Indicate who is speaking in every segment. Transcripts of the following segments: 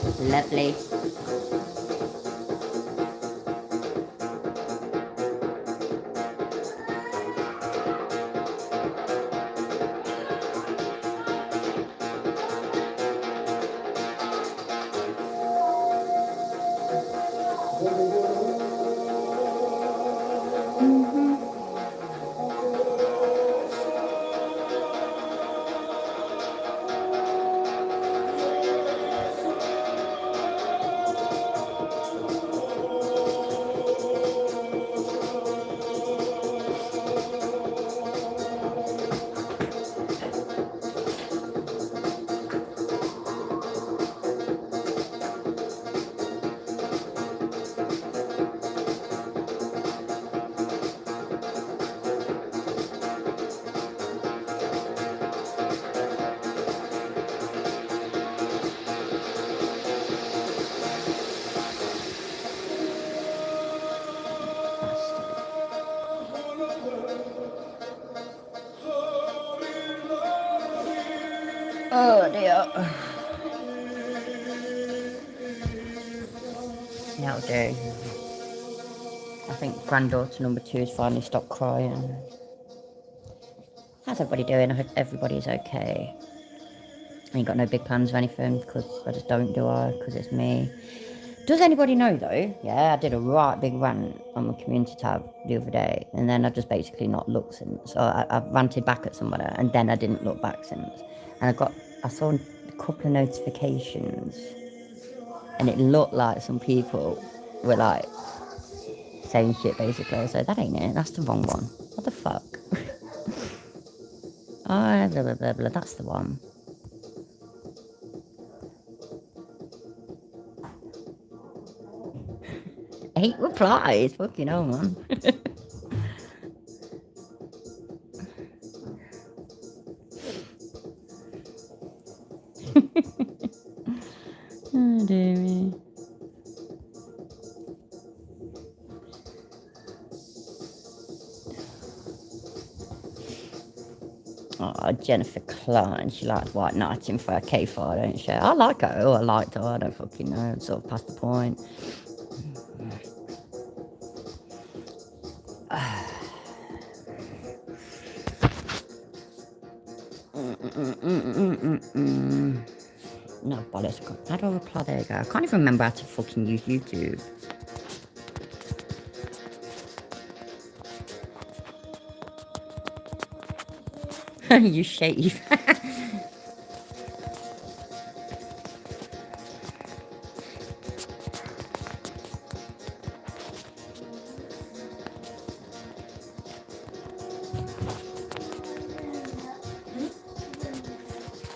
Speaker 1: Lovely. Oh dear. That'll do. I think granddaughter number 2 has finally stopped crying. How's everybody doing? I hope everybody's okay. I ain't got no big plans or anything because I just don't, do I? Because it's me. Does anybody know though? Yeah, I did a right big rant on my community tab the other day, and then I've just basically not looked since. So I ranted back at somebody, and then I didn't look back since. And I saw a couple of notifications, and it looked like some people were like saying shit basically. So that ain't it. That's the wrong one. What the fuck? Oh, blah blah blah blah. That's the one. 8 replies. Fucking hell, man. Oh dear me. Oh, Jennifer Klein, she likes white knighting for her K4, don't she? I like her. Oh, I liked her. I don't fucking know. It's sort of past the point. No, bollocks. How do I reply? There you go. I can't even remember how to fucking use YouTube. You shave.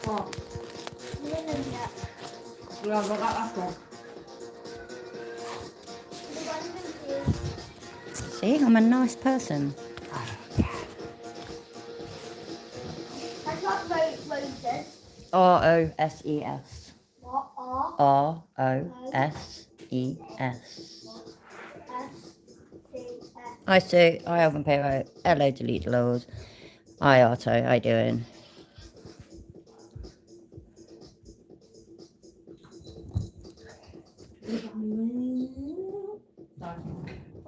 Speaker 1: What? Yeah, I got that last one. See, I'm a nice person. R-O-S-E-S.
Speaker 2: What?
Speaker 1: R-O-S-E-S. I see. I haven't paid right. Hello, delete laws. Hi, Otto. How you doing?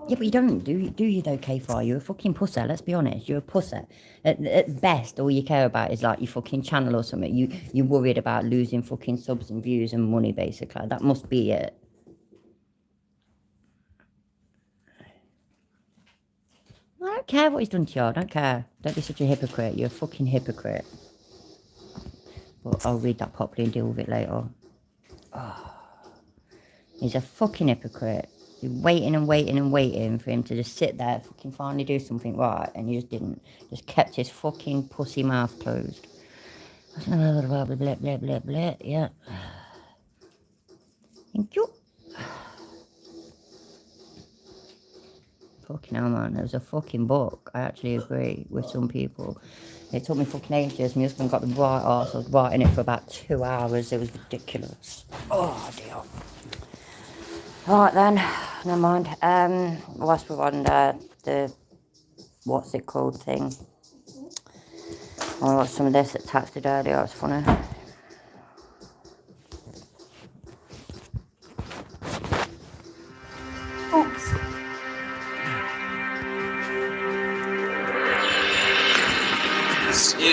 Speaker 1: Yeah, but you don't, do you though, K4? You're a fucking pusser, let's be honest. You're a pusser. At best, all you care about is like your fucking channel or something. You're worried about losing fucking subs and views and money, basically. That must be it. I don't care what he's done to you. I don't care. Don't be such a hypocrite. You're a fucking hypocrite. But I'll read that properly and deal with it later. Oh, he's a fucking hypocrite. You're waiting and waiting and waiting for him to just sit there, fucking finally do something right, and he just didn't. Just kept his fucking pussy mouth closed. Blah, blah, blah, blah, blah, blah, blah. Yeah. Thank you. Fucking hell, man. It was a fucking book. I actually agree with some people. It took me fucking ages. My husband got the right arse. I was writing it for about 2 hours. It was ridiculous. Oh, dear. Alright then. Never mind. Whilst we're on the what's it called thing. I watched some of this that Tax did earlier. It's funny.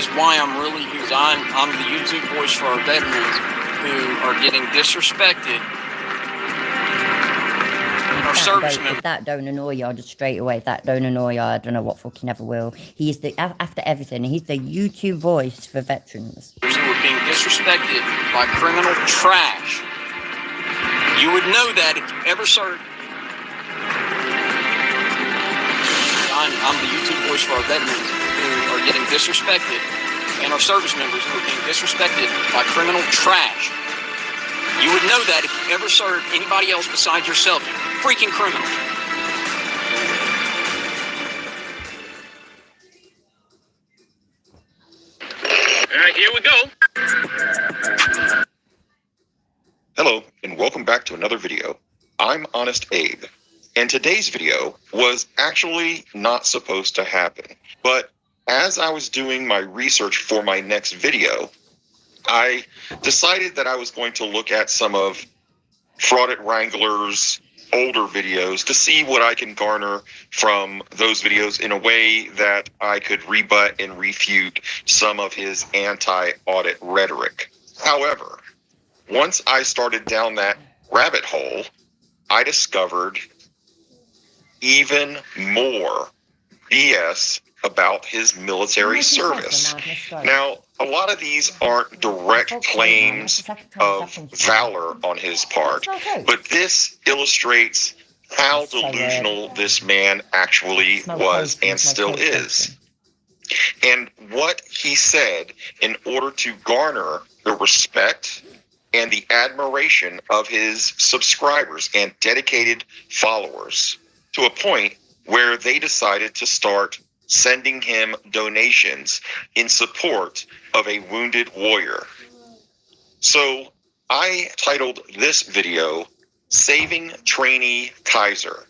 Speaker 2: is why I'm really here. I'm the YouTube voice for our veterans who are getting disrespected. Our service members.
Speaker 1: If that don't annoy you, just straight away, if that don't annoy you, I don't know what fucking ever will. He's the, after everything, he's the YouTube voice for veterans.
Speaker 2: Who are being disrespected by criminal trash. You would know that if you ever served. I'm the YouTube voice for our veterans who are getting disrespected, and our service members who are being disrespected by criminal trash. You would know that if you ever served anybody else besides yourself, you freaking criminal.
Speaker 3: All right, here we go.
Speaker 4: Hello, and welcome back to another video. I'm Honest Abe, and today's video was actually not supposed to happen. But as I was doing my research for my next video, I decided that I was going to look at some of Fraudit Wrangler's older videos to see what I can garner from those videos in a way that I could rebut and refute some of his anti-audit rhetoric. However, once I started down that rabbit hole, I discovered even more BS about his military service. Now, a lot of these aren't direct claims of valor on his part, but this illustrates how delusional this man actually was and still is. And what he said in order to garner the respect and the admiration of his subscribers and dedicated followers, to a point where they decided to start sending him donations in support of a wounded warrior. So I titled this video, Saving Trainee Kaiser,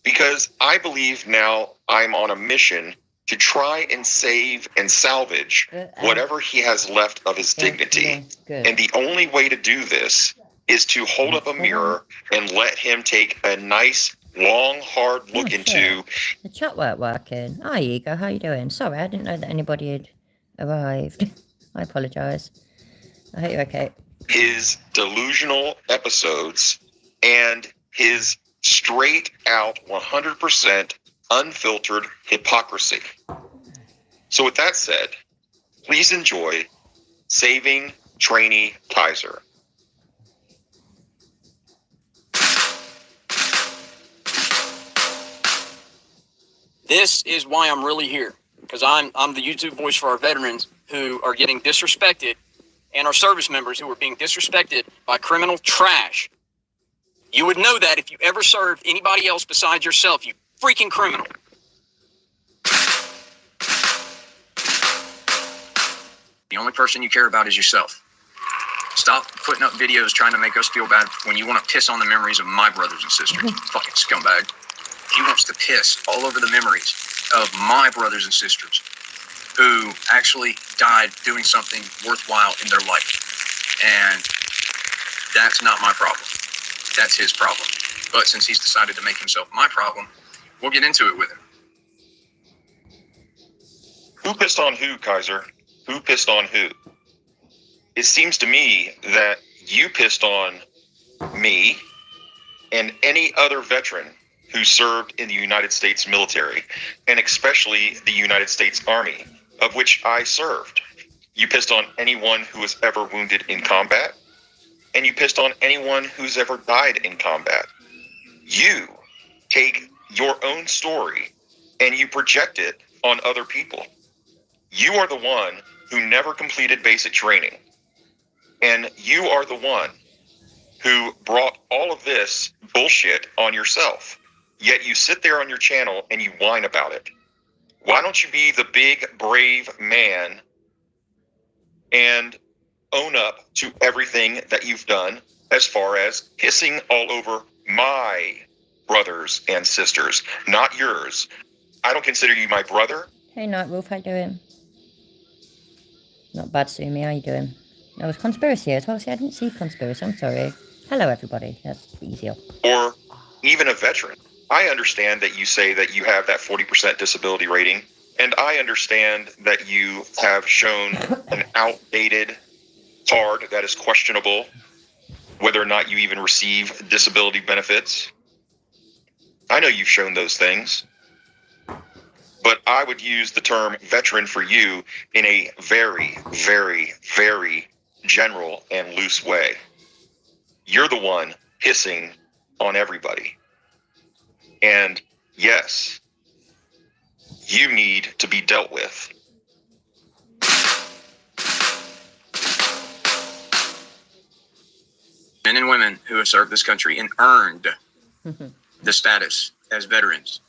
Speaker 4: because I believe now I'm on a mission to try and save and salvage whatever he has left of his dignity. And the only way to do this is to hold up a mirror and let him take a nice, long, hard look into.
Speaker 1: The chat weren't working. Hi, Ego. How you doing? Sorry, I didn't know that anybody had arrived. I apologise. I hope you're okay.
Speaker 4: His delusional episodes and his straight out 100% unfiltered hypocrisy. So with that said, please enjoy Saving Trainee Kaiser.
Speaker 2: This is why I'm really here, because I'm the YouTube voice for our veterans who are getting disrespected, and our service members who are being disrespected by criminal trash. You would know that if you ever served anybody else besides yourself, you freaking criminal. The only person you care about is yourself. Stop putting up videos trying to make us feel bad when you want to piss on the memories of my brothers and sisters. Fucking scumbag. He wants to piss all over the memories of my brothers and sisters who actually died doing something worthwhile in their life. And that's not my problem. That's his problem. But since he's decided to make himself my problem, we'll get into it with him.
Speaker 4: Who pissed on who, Kaiser? Who pissed on who? It seems to me that you pissed on me and any other veteran who served in the United States military, and especially the United States Army, of which I served. You pissed on anyone who was ever wounded in combat, and you pissed on anyone who's ever died in combat. You take your own story and you project it on other people. You are the one who never completed basic training, and you are the one who brought all of this bullshit on yourself. Yet you sit there on your channel and you whine about it. Why don't you be the big, brave man and own up to everything that you've done as far as pissing all over my brothers and sisters, not yours. I don't consider you my brother.
Speaker 1: Hey, Nightwolf, how you doing? Not bad, Sumi, how you doing? There was Conspiracy as well. See, I didn't see Conspiracy, I'm sorry. Hello, everybody. That's easier.
Speaker 4: Or even a veteran. I understand that you say that you have that 40% disability rating, And I understand that you have shown an outdated card that is questionable, whether or not you even receive disability benefits. I know you've shown those things, but I would use the term veteran for you in a very, very, very general and loose way. You're the one pissing on everybody. And yes, you need to be dealt with.
Speaker 2: Men and women who have served this country and earned the status as veterans.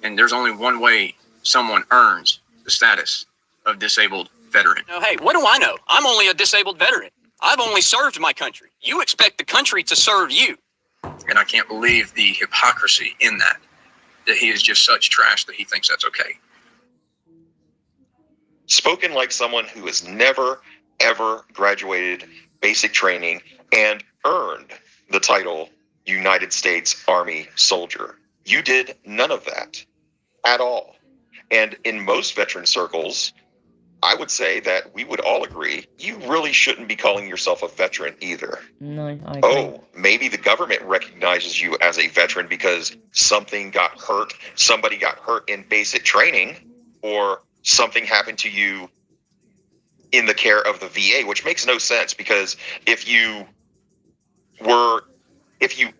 Speaker 2: And there's only one way someone earns the status of disabled veteran.
Speaker 5: No, hey, what do I know? I'm only a disabled veteran. I've only served my country. You expect the country to serve you.
Speaker 2: And I can't believe the hypocrisy in that he is just such trash that he thinks that's okay.
Speaker 4: Spoken like someone who has never, ever graduated basic training and earned the title United States Army Soldier. You did none of that at all. And in most veteran circles, I would say that we would all agree you really shouldn't be calling yourself a veteran either.
Speaker 1: No, I agree.
Speaker 4: Oh, maybe the government recognizes you as a veteran because something got hurt, somebody got hurt in basic training, or something happened to you in the care of the VA, which makes no sense because if you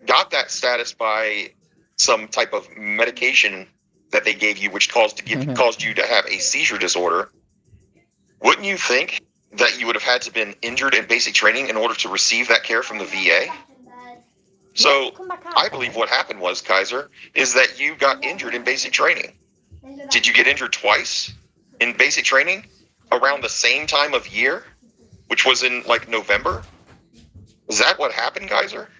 Speaker 4: got that status by some type of medication that they gave you, which caused you to have a seizure disorder, wouldn't you think that you would have had to been injured in basic training in order to receive that care from the VA? So I believe what happened was, Kaiser, is that you got injured in basic training. Did you get injured twice in basic training around the same time of year, which was in like November? Is that what happened, Kaiser?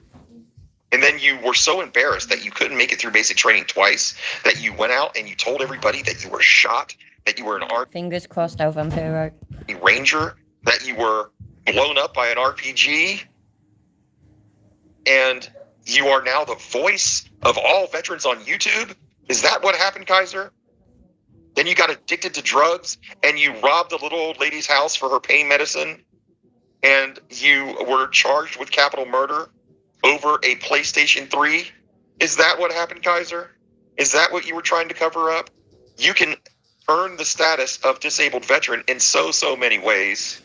Speaker 4: And then you were so embarrassed that you couldn't make it through basic training twice that you went out and you told everybody that you were shot, that you were an
Speaker 1: Fingers crossed, El Vampiro.
Speaker 4: Ranger, that you were blown up by an RPG, and you are now the voice of all veterans on YouTube? Is that what happened, Kaiser? Then you got addicted to drugs and you robbed a little old lady's house for her pain medicine, and you were charged with capital murder over a PlayStation 3? Is that what happened, Kaiser? Is that what you were trying to cover up? You can earn the status of disabled veteran in so many ways.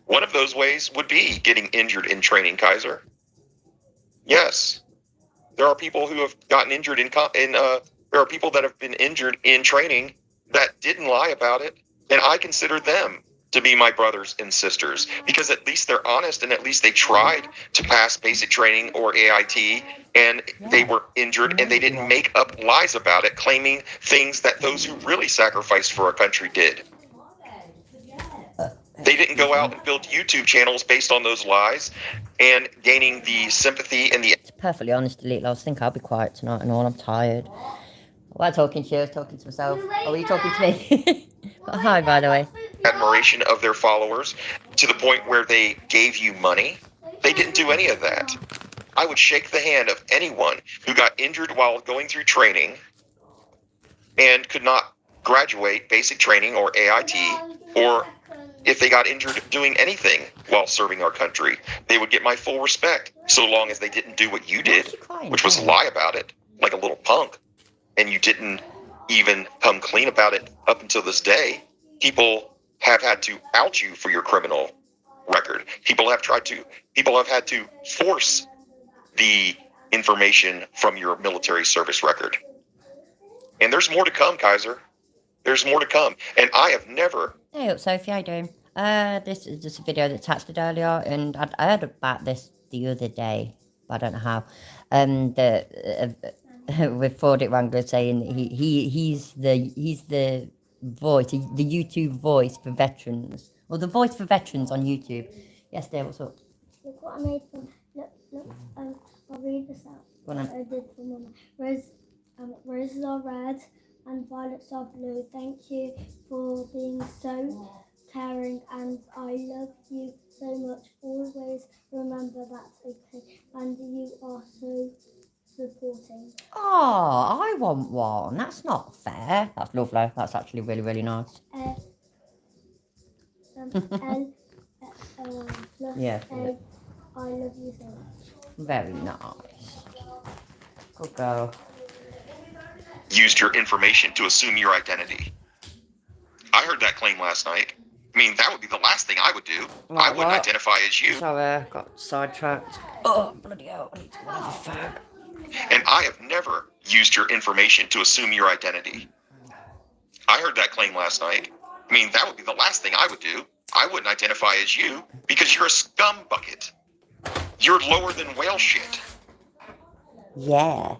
Speaker 4: One of those ways would be getting injured in training, Kaiser. Yes, there are people who have gotten injured there are people that have been injured in training that didn't lie about it, and I consider them to be my brothers and sisters because at least they're honest and at least they tried to pass basic training or AIT and they were injured and they didn't make up lies about it, claiming things that those who really sacrificed for our country did. They didn't go out and build YouTube channels based on those lies and gaining the sympathy and the...
Speaker 1: To be perfectly honest, Elite, I think I'll be quiet tonight and all. I'm tired. While talking to you, I was talking to myself. Oh, were you talking to me? Hi, by the way.
Speaker 4: Admiration of their followers to the point where they gave you money. They didn't do any of that. I would shake the hand of anyone who got injured while going through training and could not graduate basic training or AIT, or if they got injured doing anything while serving our country. They would get my full respect so long as they didn't do what you did, which was lie about it like a little punk. And you didn't even come clean about it up until this day. People have had to out you for your criminal record. People have had to force the information from your military service record. And there's more to come, Kaiser. There's more to come. And I have never...
Speaker 1: Hey up, Sophie, how you doing? This is just a video that attached it earlier, and I heard about this the other day, but I don't know how. With Fraudit Wrangler saying he's the voice, the YouTube voice for veterans, or the voice for veterans on YouTube. Yes, dear, what's up?
Speaker 6: Look what I made from. Look. I'll read this out.
Speaker 1: Go on.
Speaker 6: I did for Mama. Roses are red and violets are blue. Thank you for being so caring, and I love you so much. Always remember that's okay. And you are so supporting.
Speaker 1: Oh, I want one. That's not fair. That's lovely. That's actually really, really nice.
Speaker 6: L plus
Speaker 1: Yeah.
Speaker 6: A. I love you so much.
Speaker 1: Very nice. Good girl.
Speaker 4: Used your information to assume your identity. I heard that claim last night. I mean, that would be the last thing I would do. I wouldn't identify as you.
Speaker 1: Sorry, got sidetracked. Oh, bloody hell. I need to have a fag.
Speaker 4: And I have never used your information to assume your identity. I heard that claim last night. I mean, that would be the last thing I would do. I wouldn't identify as you because you're a scum bucket. You're lower than whale shit.
Speaker 1: Yeah.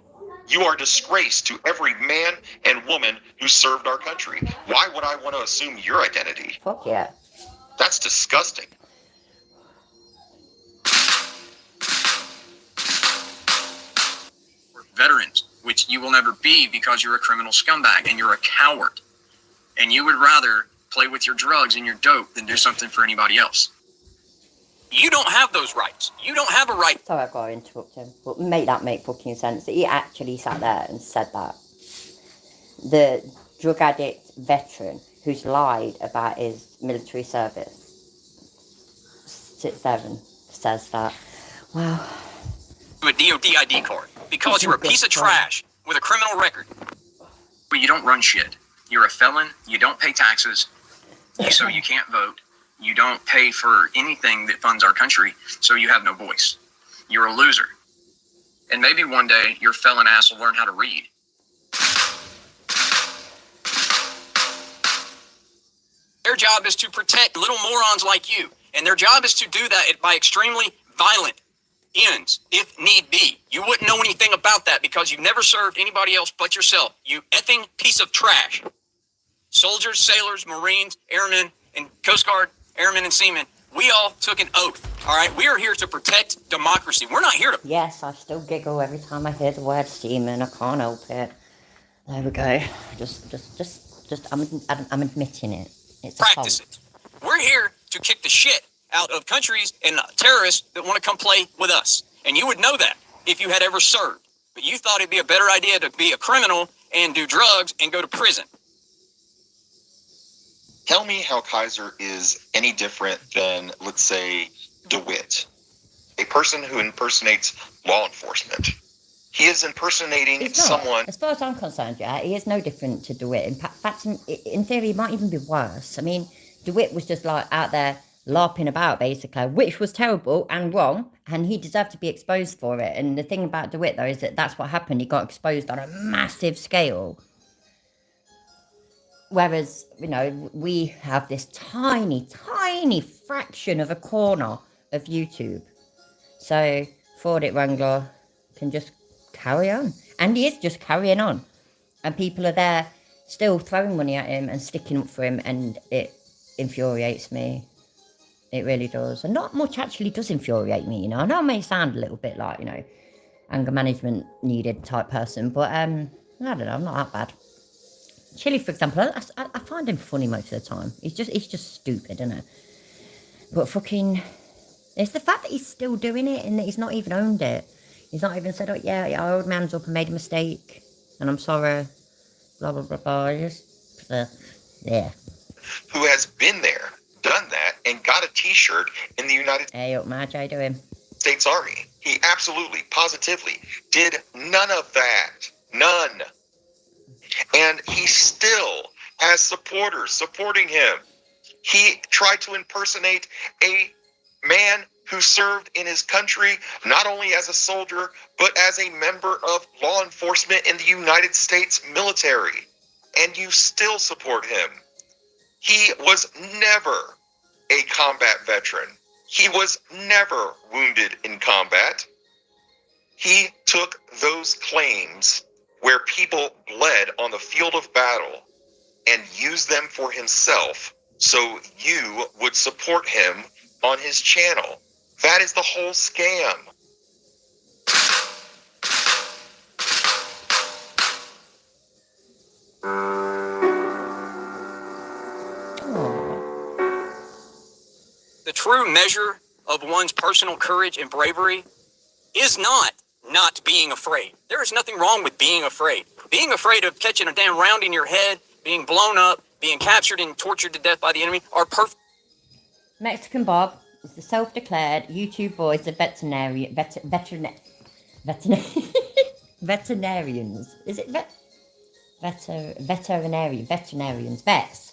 Speaker 4: You are a disgrace to every man and woman who served our country. Why would I want to assume your identity?
Speaker 1: Fuck yeah.
Speaker 4: That's disgusting.
Speaker 2: Veterans, which you will never be because you're a criminal scumbag and you're a coward. And you would rather play with your drugs and your dope than do something for anybody else.
Speaker 5: You don't have those rights. You don't have a right.
Speaker 1: Sorry, I've got to interrupt him. But make fucking sense. He actually sat there and said that. The drug addict veteran who's lied about his military service sits there and says that. Wow.
Speaker 5: A DOD ID card because you're a piece of trash with a criminal record.
Speaker 2: But you don't run shit. You're a felon. You don't pay taxes, so you can't vote. You don't pay for anything that funds our country, so you have no voice. You're a loser. And maybe one day your felon ass will learn how to read.
Speaker 5: Their job is to protect little morons like you, and their job is to do that by extremely violent ends, if need be. You wouldn't know anything about that because you've never served anybody else but yourself, you effing piece of trash. Soldiers, sailors, Marines, airmen, and Coast Guard, airmen and seamen, we all took an oath, all right? We are here to protect democracy. We're not here to...
Speaker 1: Yes, I still giggle every time I hear the word semen. I can't help it. There we go. I'm admitting it. It's
Speaker 5: practice it. We're here to kick the shit out of countries and terrorists that want to come play with us. And you would know that if you had ever served. But you thought it'd be a better idea to be a criminal and do drugs and go to prison.
Speaker 4: Tell me how Kaiser is any different than, let's say, DeWitt, a person who impersonates law enforcement. He is impersonating someone.
Speaker 1: As far as I'm concerned, yeah, he is no different to DeWitt. In fact, in theory, he might even be worse. I mean, DeWitt was just like out there larping about, basically, which was terrible and wrong, and he deserved to be exposed for it. And the thing about DeWitt, though, is that that's what happened. He got exposed on a massive scale. Whereas, you know, we have this tiny, tiny fraction of a corner of YouTube. So, Fraud It Wrangler can just carry on. And he is just carrying on. And people are there still throwing money at him and sticking up for him, and it infuriates me. It really does. And not much actually does infuriate me, you know. I know I may sound a little bit like, you know, anger management needed type person, but I don't know, I'm not that bad. Chili, for example, I find him funny most of the time. He's just stupid, isn't it? But fucking, it's the fact that he's still doing it and that he's not even owned it. He's not even said, oh yeah, I owed man's up and made a mistake, and I'm sorry, blah, blah, blah, blah. Just, yeah.
Speaker 4: Who has been there, done that, and got a t-shirt in the United
Speaker 1: Hey, up, Marge, how you doing?
Speaker 4: States Army. He absolutely, positively did none of that. None. And he still has supporters supporting him. He tried to impersonate a man who served in his country, not only as a soldier, but as a member of law enforcement in the United States military. And you still support him. He was never a combat veteran. He was never wounded in combat. He took those claims where people bled on the field of battle and used them for himself so you would support him on his channel. That is the whole scam.
Speaker 5: The true measure of one's personal courage and bravery is not not being afraid. There is nothing wrong with being afraid. Being afraid of catching a damn round in your head, being blown up, being captured and tortured to death by the enemy are perfect.
Speaker 1: Mexican Bob is the self-declared YouTube voice of veterinarians. Is it veterinarians, vets.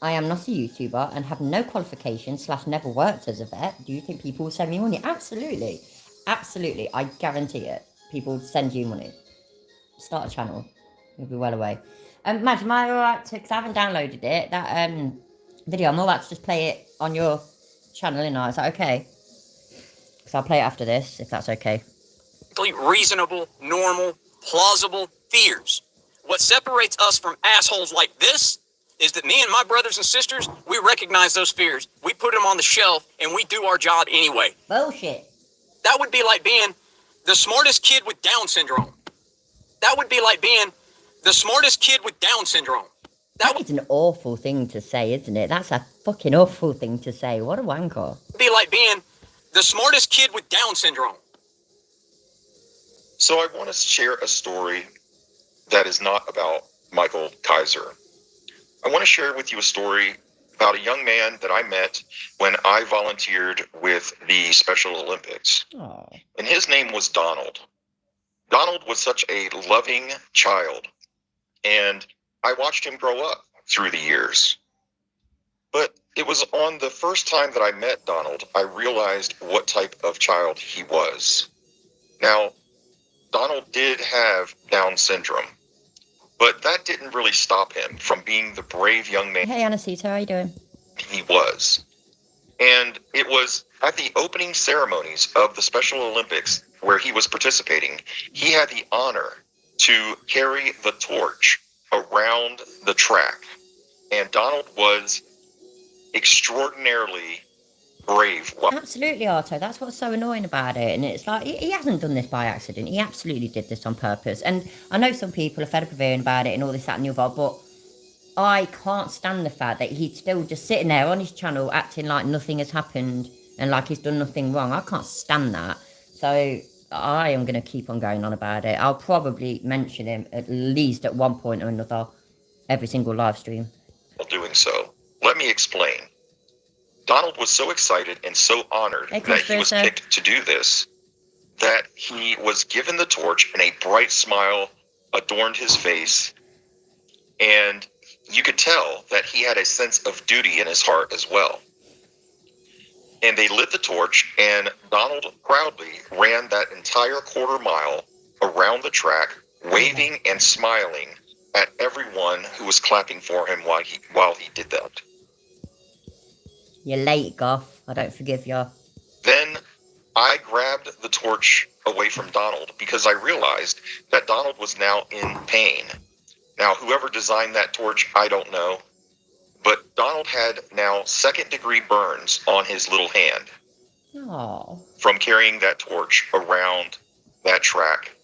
Speaker 1: I am not a YouTuber and have no qualifications / never worked as a vet. Do you think people will send me money? Absolutely. Absolutely. I guarantee it. People will send you money. Start a channel. You'll be well away. Madge, am I alright to, because I haven't downloaded it, that video, I'm alright to just play it on your channel, innit? Is that okay? Because I'll play it after this, if that's okay.
Speaker 5: Reasonable, normal, plausible fears. What separates us from assholes like this is that me and my brothers and sisters, we recognize those fears. We put them on the shelf and we do our job anyway.
Speaker 1: Bullshit.
Speaker 5: That would be like being the smartest kid with Down syndrome. That would be like being the smartest kid with Down syndrome.
Speaker 1: That is an awful thing to say, isn't it? That's a fucking awful thing to say. What a wanker.
Speaker 5: Would be like being the smartest kid with Down syndrome.
Speaker 4: So I want to share a story that is not about Michael Kaiser. I want to share with you a story about a young man that I met when I volunteered with the Special Olympics.
Speaker 1: Aww.
Speaker 4: And his name was Donald. Donald was such a loving child, and I watched him grow up through the years. But it was on the first time that I met Donald, I realized what type of child he was. Now, Donald did have Down syndrome, but that didn't really stop him from being the brave young man
Speaker 1: Hey, Anacita, how you doing?
Speaker 4: he was. And it was at the opening ceremonies of the Special Olympics where he was participating, he had the honor to carry the torch around the track. And Donald was extraordinarily brave.
Speaker 1: Absolutely, Arto. That's what's so annoying about it. And it's like, he hasn't done this by accident. He absolutely did this on purpose. And I know some people are fed up of hearing about it and all this, that, and the other, but I can't stand the fact that he's still just sitting there on his channel acting like nothing has happened and like he's done nothing wrong. I can't stand that. So I am going to keep on going on about it. I'll probably mention him at least at one point or another every single live stream.
Speaker 4: Doing so, let me explain. Donald was so excited and so honored that he was picked to do this, that he was given the torch and a bright smile adorned his face, and you could tell that he had a sense of duty in his heart as well. And they lit the torch, and Donald proudly ran that entire quarter mile around the track, waving and smiling at everyone who was clapping for him while he did that.
Speaker 1: You're late, Goff. I don't forgive you.
Speaker 4: Then I grabbed the torch away from Donald because I realized that Donald was now in pain. Now, whoever designed that torch, I don't know. But Donald had now second-degree burns on his little hand.
Speaker 1: Oh.
Speaker 4: From carrying that torch around that track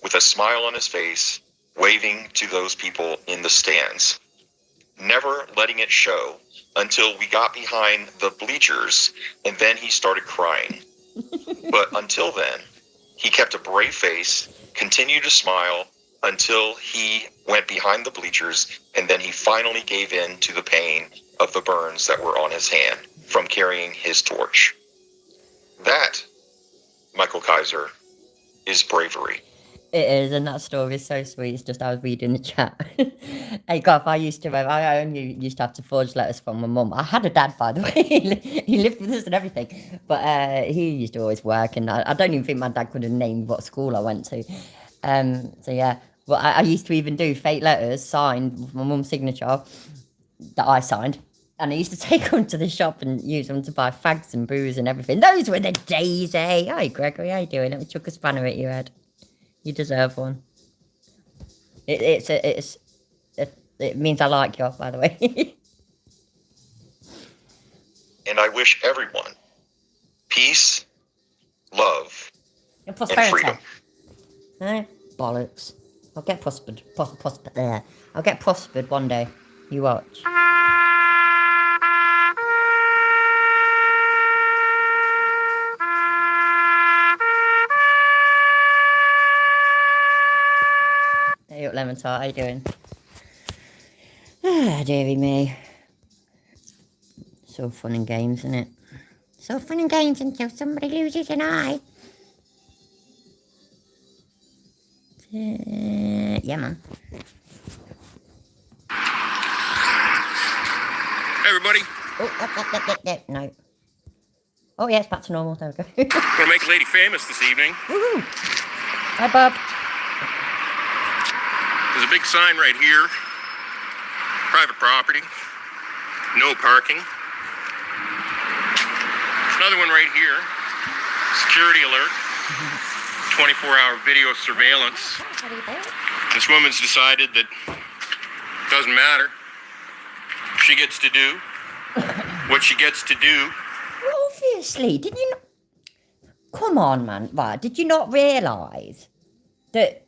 Speaker 4: with a smile on his face, waving to those people in the stands. Never letting it show until we got behind the bleachers, and then he started crying. But until then, he kept a brave face, continued to smile, until he went behind the bleachers, and then he finally gave in to the pain of the burns that were on his hand from carrying his torch. That, Michael Kaiser, is bravery.
Speaker 1: It is, and that story is so sweet. It's just I was reading the chat. Hey, God, I only used to have to forge letters from my mum. I had a dad, by the way. He lived with us and everything. But he used to always work, and I don't even think my dad could have named what school I went to. So, yeah. Well, I used to even do fake letters signed with my mum's signature that I signed. And I used to take them to the shop and use them to buy fags and booze and everything. Those were the days, eh? Hi, Gregory, how you doing? Let me chuck a spanner at your head. You deserve one. It means I like you, by the way.
Speaker 4: And I wish everyone peace, love,
Speaker 1: and
Speaker 4: freedom.
Speaker 1: Bollocks. I'll get prospered. I'll get prospered one day. You watch. Lemon Tart. How you doing? Ah, dearie me. So fun and games, isn't it? So fun and games until somebody loses an eye. Yeah, man.
Speaker 3: Hey, everybody.
Speaker 1: Oh, no. Oh, yeah, it's back to normal. There we go.
Speaker 3: Gonna make a lady famous this evening.
Speaker 1: Woohoo! Hi, Bob.
Speaker 3: There's a big sign right here. Private property. No parking. Another one right here. Security alert. 24-hour video surveillance. This woman's decided that it doesn't matter. She gets to do what she gets to do.
Speaker 1: Well, obviously, did you not... Come on, man. Right, did you not realise that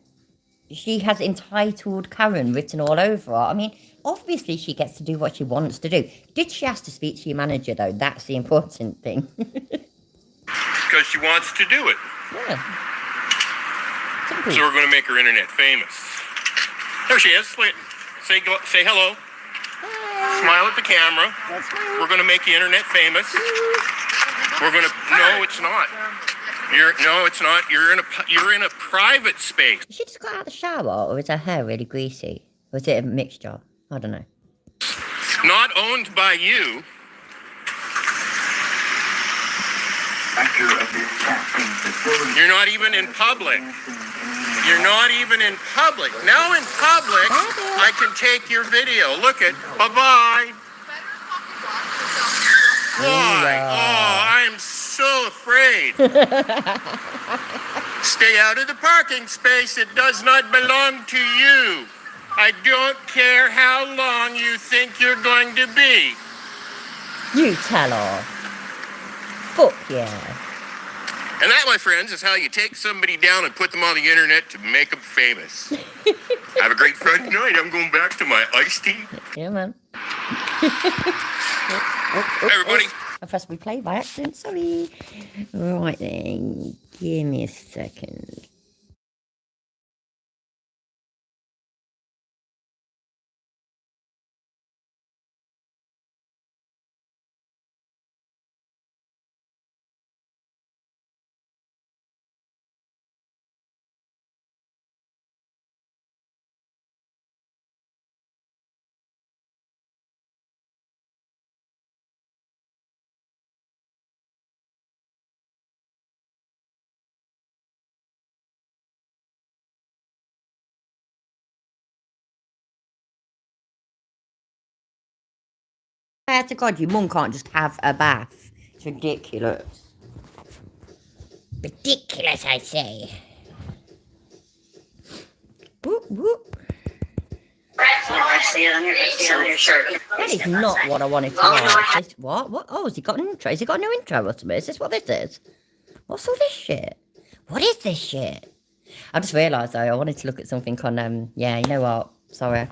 Speaker 1: she has entitled Karen written all over her? I mean, obviously she gets to do what she wants to do. Did she have to speak to your manager, though? That's the important thing.
Speaker 3: Because she wants to do it.
Speaker 1: Yeah. Simple.
Speaker 3: So we're going to make her internet famous. There she is. Say hello.
Speaker 1: Hi.
Speaker 3: Smile at the camera. We're going to make you internet famous. We're going to... No, it's not. No, it's not. You're in a private space.
Speaker 1: Did she just got out of the shower, or is her hair really greasy? Or is it a mixture? I don't know.
Speaker 3: Not owned by you. You're not even in public. You're not even in public. Now in public, I can take your video. Look at. Bye-bye. Why? Oh, I'm so afraid. Stay out of the parking space. It does not belong to you. I don't care how long you think you're going to be.
Speaker 1: You tell her. Fuck yeah.
Speaker 3: And that, my friends, is how you take somebody down and put them on the internet to make them famous. Have a great Friday night. I'm going back to my iced tea.
Speaker 1: Yeah, man.
Speaker 3: Hey, everybody.
Speaker 1: I pressed replay by accident, sorry. Right then, give me a second. Swear to God, your mum can't just have a bath. It's ridiculous. Ridiculous, I say. Whoop, whoop. That is not what I wanted to watch. What? Oh, has he got an intro? Has he got a new intro or something? Is this what this is? What's all this shit? What is this shit? I just realised, though, I wanted to look at something on, yeah, you know what? Sorry.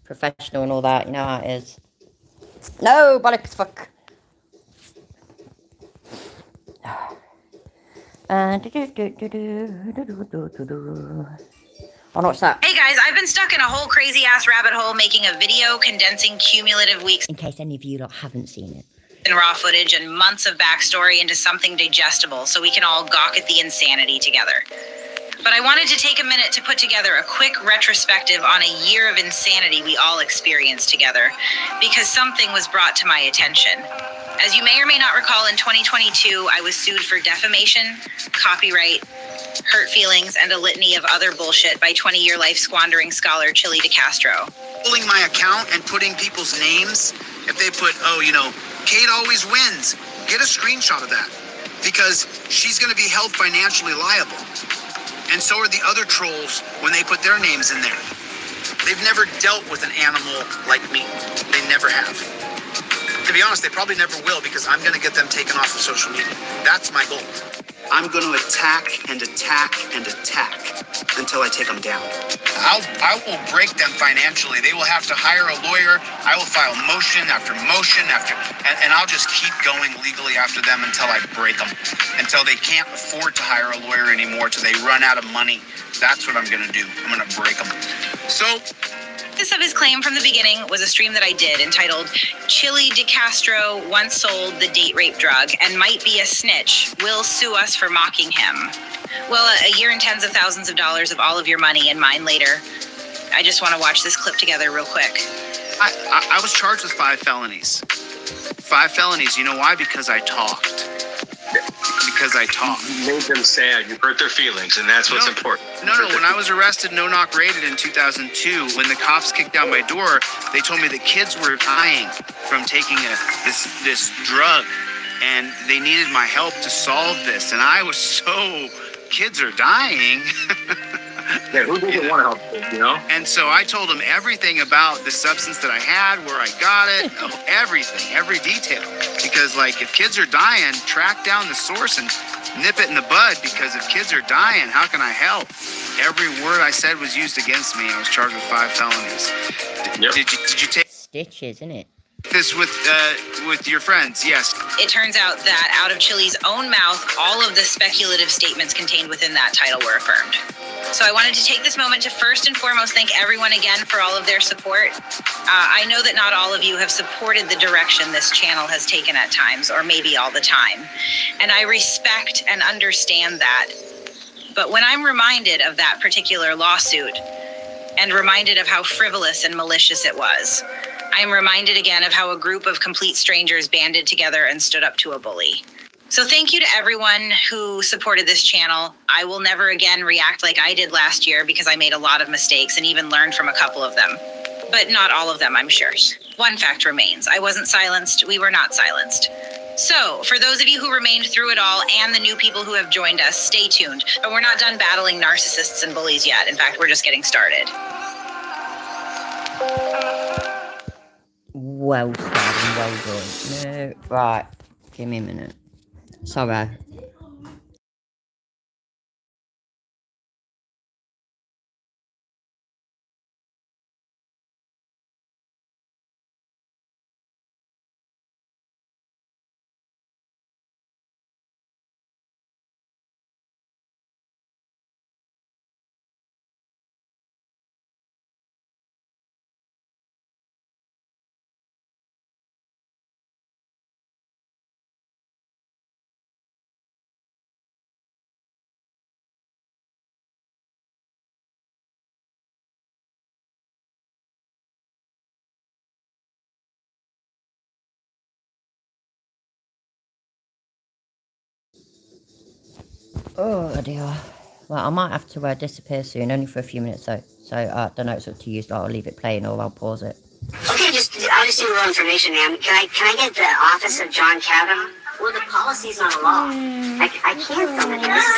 Speaker 1: Professional and all that, you know how it is. No, bollocks, fuck. Oh, no, what's that?
Speaker 7: Hey guys, I've been stuck in a whole crazy ass rabbit hole making a video condensing cumulative weeks
Speaker 1: In case any of you lot haven't seen it.
Speaker 7: in raw footage and months of backstory into something digestible so we can all gawk at the insanity together. But I wanted to take a minute to put together a quick retrospective on a year of insanity we all experienced together, because something was brought to my attention. As you may or may not recall, in 2022, I was sued for defamation, copyright, hurt feelings, and a litany of other bullshit by 20-year life squandering scholar Chili DeCastro.
Speaker 8: Pulling my account and putting people's names, if they put, Kate always wins, get a screenshot of that, because she's going to be held financially liable. And so are the other trolls when they put their names in there. They've never dealt with an animal like me. They never have. To be honest, they probably never will because I'm going to get them taken off of social media. That's my goal. I'm going to attack and attack and attack until I take them down. I will break them financially. They will have to hire a lawyer. I will file motion after motion and I'll just keep going legally after them until I break them. Until they can't afford to hire a lawyer anymore, till they run out of money. That's what I'm going to do. I'm going to break them. So...
Speaker 7: This of his claim from the beginning was a stream that I did entitled Chili DeCastro once sold the date rape drug and might be a snitch, will sue us for mocking him. Well, a year and tens of thousands of dollars of all of your money and mine later. I just want to watch this clip together real quick.
Speaker 8: I was charged with 5 felonies. 5 felonies. You know why? Because I talked.
Speaker 9: You made them sad. You hurt their feelings, and that's what's important.
Speaker 8: No. When I was arrested, no-knock raided in 2002, when the cops kicked down my door, they told me that kids were dying from taking this drug, and they needed my help to solve this. And I was so... Kids are dying.
Speaker 9: Yeah, who doesn't want to help kids, you know?
Speaker 8: And so I told them everything about the substance that I had, where I got it, everything, every detail. Because, like, if kids are dying, track down the source and nip it in the bud, because if kids are dying, how can I help? Every word I said was used against me. I was charged with 5 felonies. Did you take
Speaker 1: Stitches, isn't it?
Speaker 8: this with your friends? Yes.
Speaker 7: It turns out that out of Chili's own mouth, all of the speculative statements contained within that title were affirmed. So I wanted to take this moment to first and foremost thank everyone again for all of their support. I know that not all of you have supported the direction this channel has taken at times, or maybe all the time. And I respect and understand that. But when I'm reminded of that particular lawsuit and reminded of how frivolous and malicious it was, I am reminded again of how a group of complete strangers banded together and stood up to a bully. So thank you to everyone who supported this channel. I will never again react like I did last year because I made a lot of mistakes and even learned from a couple of them. But not all of them, I'm sure. One fact remains. I wasn't silenced. We were not silenced. So, for those of you who remained through it all and the new people who have joined us, stay tuned. But we're not done battling narcissists and bullies yet. In fact, we're just getting started.
Speaker 1: Well said and well done. No, right, give me a minute. Sorry. Oh dear. Well, I might have to disappear soon, only for a few minutes though. So I don't know, it's up to you. So I'll leave it playing or I'll pause it.
Speaker 10: Okay, I'll just do a little information, ma'am. Can I get the office of John Kavanaugh? Well, the policy's not a law. I can't film it. This is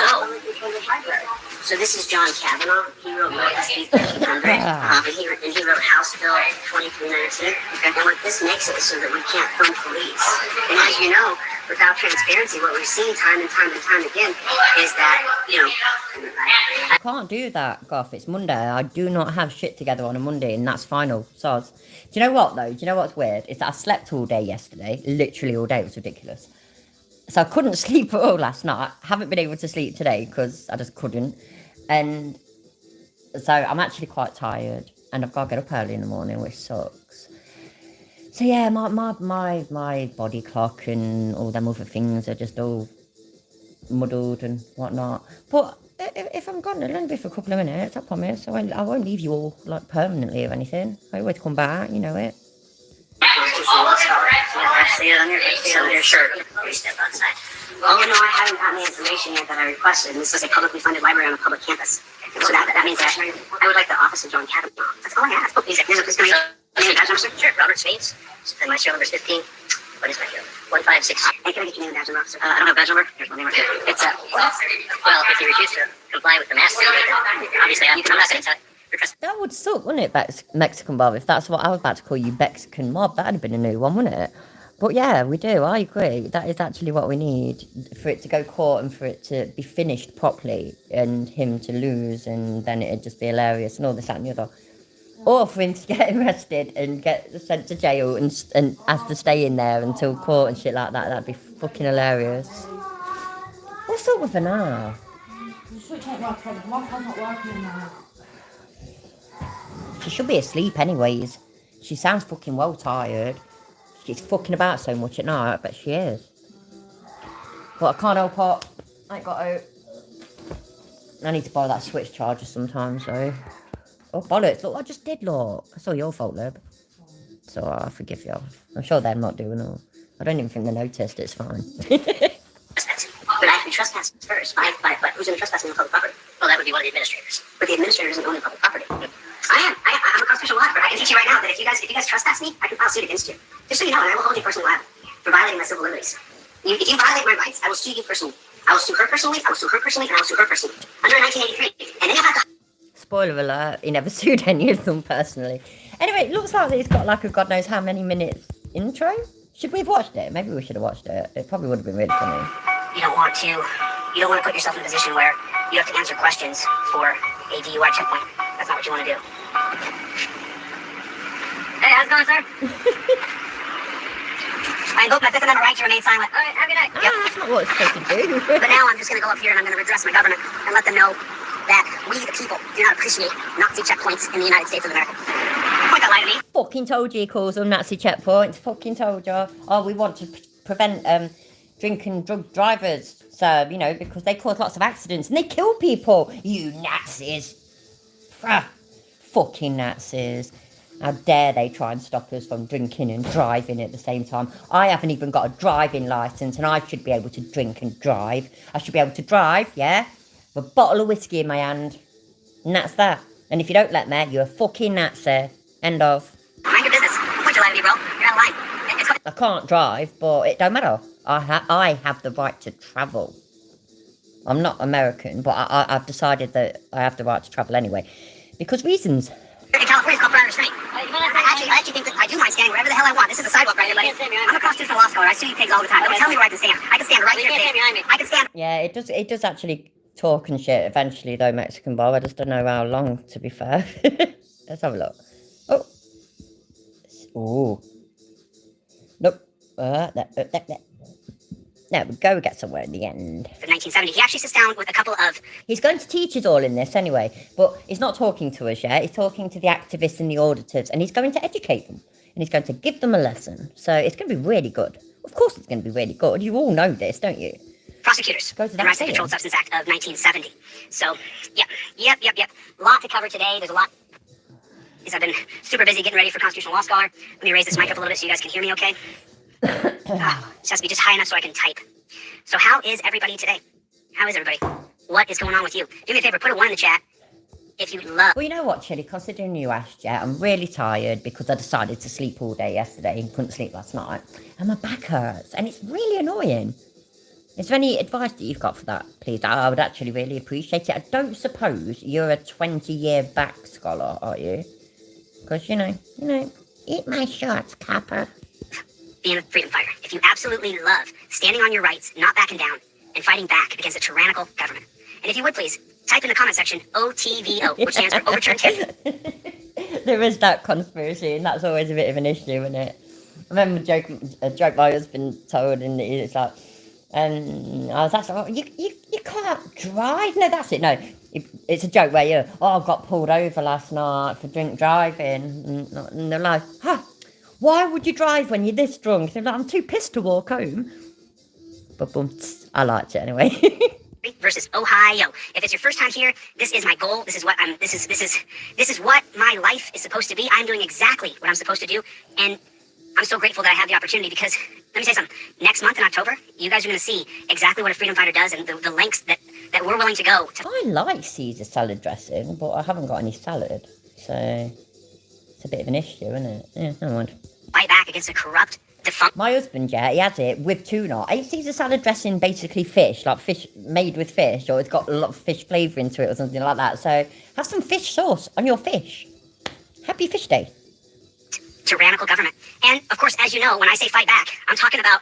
Speaker 10: so this is John Kavanaugh. He wrote SB 1300, and he wrote House Bill 2319. And what this makes it is so that we can't film police. And as you know, without transparency, what we've seen time and time and time again is that, you know...
Speaker 1: I can't do that, Goff. It's Monday. I do not have shit together on a Monday, and that's final. So, do you know what, though? Do you know what's weird? Is that I slept all day yesterday. Literally all day. It was ridiculous. So I couldn't sleep at all last night. I haven't been able to sleep today because I just couldn't. And so I'm actually quite tired. And I've got to get up early in the morning, which sucks. So yeah, my body clock and all them other things are just all muddled and whatnot. But if I'm gone, it'll only be for a couple of minutes, I promise. I won't leave you all like permanently or anything. I always come back, you know it.
Speaker 10: Oh no, I haven't gotten the information yet that I requested. And this is a publicly funded library on a public campus. So that means that I would like the office of John Kavanaugh. That's all I ask. Sure, Robert Spades. And my serial number is 15. What is my serial? 156. And can I get your name and badge number, officer? I don't have a badge number. Here's my name right here. It's well, if you refuse to comply with the mask, obviously I'm not going to tell you.
Speaker 1: That would suck, wouldn't it, Mexican Bob? If that's what I was about to call you, Mexican Mob, that'd have been a new one, wouldn't it? But yeah, we do. I agree. That is actually what we need for it to go court and for it to be finished properly and him to lose and then it'd just be hilarious and all this, that and the other. Or for him to get arrested and get sent to jail and has to stay in there until court and shit like that. That'd be fucking hilarious. What's up with her now?
Speaker 11: The switch ain't working. The Wi-Fi's not working now.
Speaker 1: She should be asleep anyways. She sounds fucking well tired. She's fucking about so much at night, but she is. But I can't help it. I ain't got out. I need to borrow that switch charger sometimes, so. Oh, bollocks. Look, I just did, look. It's all your fault, Lib. So I forgive you. I'm sure they're not doing it. I don't even think they noticed. It's fine.
Speaker 10: But I have to be trespassed first. But who's going to trespass on public property? Well, that would be one of the administrators. But the administrator doesn't own the public property. I'm a constitutional lawyer. I can teach you right now that if you guys trespass me, I can file suit against you. Just so you know, and I will hold you personally liable for violating my civil liberties. If you violate my rights, I will sue you personally. I will sue her personally, I will sue her personally, and I will sue her personally. Under 1983. And then you have to...
Speaker 1: Spoiler alert, he never sued any of them personally. Anyway, it looks like it's got like a god knows how many minutes intro. Should we have watched it? Maybe we should have watched it. It probably would have been really funny.
Speaker 10: You don't want to put yourself in a position where you have to answer questions for a DUI checkpoint. That's not what you want to do. Hey, how's it going, sir? I invoke my Fifth Amendment right to remain silent. All right, have a good night. Yep.
Speaker 1: That's not what it's supposed to do.
Speaker 10: But now I'm just going to go up here and I'm going to redress my government and let them know that we, the people, do not appreciate Nazi checkpoints in the United States of America. Point that lie to me.
Speaker 1: Fucking told you he calls them Nazi checkpoints. Fucking told you. Oh, we want to prevent drink and drug drivers. So, you know, because they cause lots of accidents and they kill people. You Nazis. Fucking Nazis. How dare they try and stop us from drinking and driving at the same time. I haven't even got a driving licence and I should be able to drink and drive. I should be able to drive, yeah? With a bottle of whiskey in my hand. And that's that. And if you don't let me, you're a fucking Nazi. End of.
Speaker 10: Mind your business. Point your lie to me, bro. You're out of line.
Speaker 1: I can't drive, but it don't matter. I have the right to travel. I'm not American, but I've decided that I have the right to travel anyway. Because reasons.
Speaker 10: In California, it's called Friar Restraint. I actually think that I do mind standing wherever the hell I want. This is a sidewalk right here, buddy. I'm a constitutional law scholar. I sue you pigs all the time. Don't tell me where I can stand. I can stand right here. I can stand.
Speaker 1: Yeah, it does actually talk and shit eventually, though, Mexican Bob. I just don't know how long, to be fair. Let's have a look. Oh. Ooh. Nope. There we go, we get somewhere in the end.
Speaker 10: In 1970, he actually sits down with a couple of...
Speaker 1: He's going to teach us all in this anyway, but he's not talking to us yet. He's talking to the activists and the auditors, and he's going to educate them, and he's going to give them a lesson. So it's going to be really good. Of course it's going to be really good. You all know this, don't you?
Speaker 10: Prosecutors.
Speaker 1: Go to
Speaker 10: the Rise of the Controlled Substance Act of 1970. So, yep. Lot to cover today. There's a lot. I've been super busy getting ready for Constitutional Law Scholar. Let me raise this mic up a little bit so you guys can hear me okay. It has to be just high enough so I can type. So how is everybody today? How is everybody? What is going on with you? Do me a favor, put a 1 in the chat if you love...
Speaker 1: Well, you know what, Chili, considering you asked yet, I'm really tired because I decided to sleep all day yesterday and couldn't sleep last night. And my back hurts, and it's really annoying. Is there any advice that you've got for that, please? I would actually really appreciate it. I don't suppose you're a 20-year back scholar, are you? Because, you know, eat my shorts, copper.
Speaker 10: Being a freedom fighter. If you absolutely love standing on your rights, not backing down, and fighting back against a tyrannical government. And if you would please, type in the comment section, OTVO, which stands for Overturned Tip.
Speaker 1: There is that conspiracy, and that's always a bit of an issue, isn't it? I remember a joke my husband told, and it's like, and I was asked, oh, you can't drive? No, that's it, no. It's a joke where I got pulled over last night for drink driving, and they're like, why would you drive when you're this drunk? They're like, I'm too pissed to walk home. But I liked it anyway.
Speaker 10: Versus Ohio. If it's your first time here, this is my goal. This is what this is what my life is supposed to be. I'm doing exactly what I'm supposed to do, and I'm so grateful that I have the opportunity because let me say something. Next month in October, you guys are going to see exactly what a freedom fighter does and the lengths that we're willing to go.
Speaker 1: I like Caesar salad dressing, but I haven't got any salad, so it's a bit of an issue, isn't it? Yeah, never mind.
Speaker 10: Fight back against a corrupt, defunct...
Speaker 1: My husband, yeah, he has it with tuna. Ain't Caesar salad dressing basically fish, like fish made with fish, or it's got a lot of fish flavour into it or something like that, so have some fish sauce on your fish. Happy Fish Day.
Speaker 10: tyrannical government. And of course, as you know, when I say fight back, I'm talking about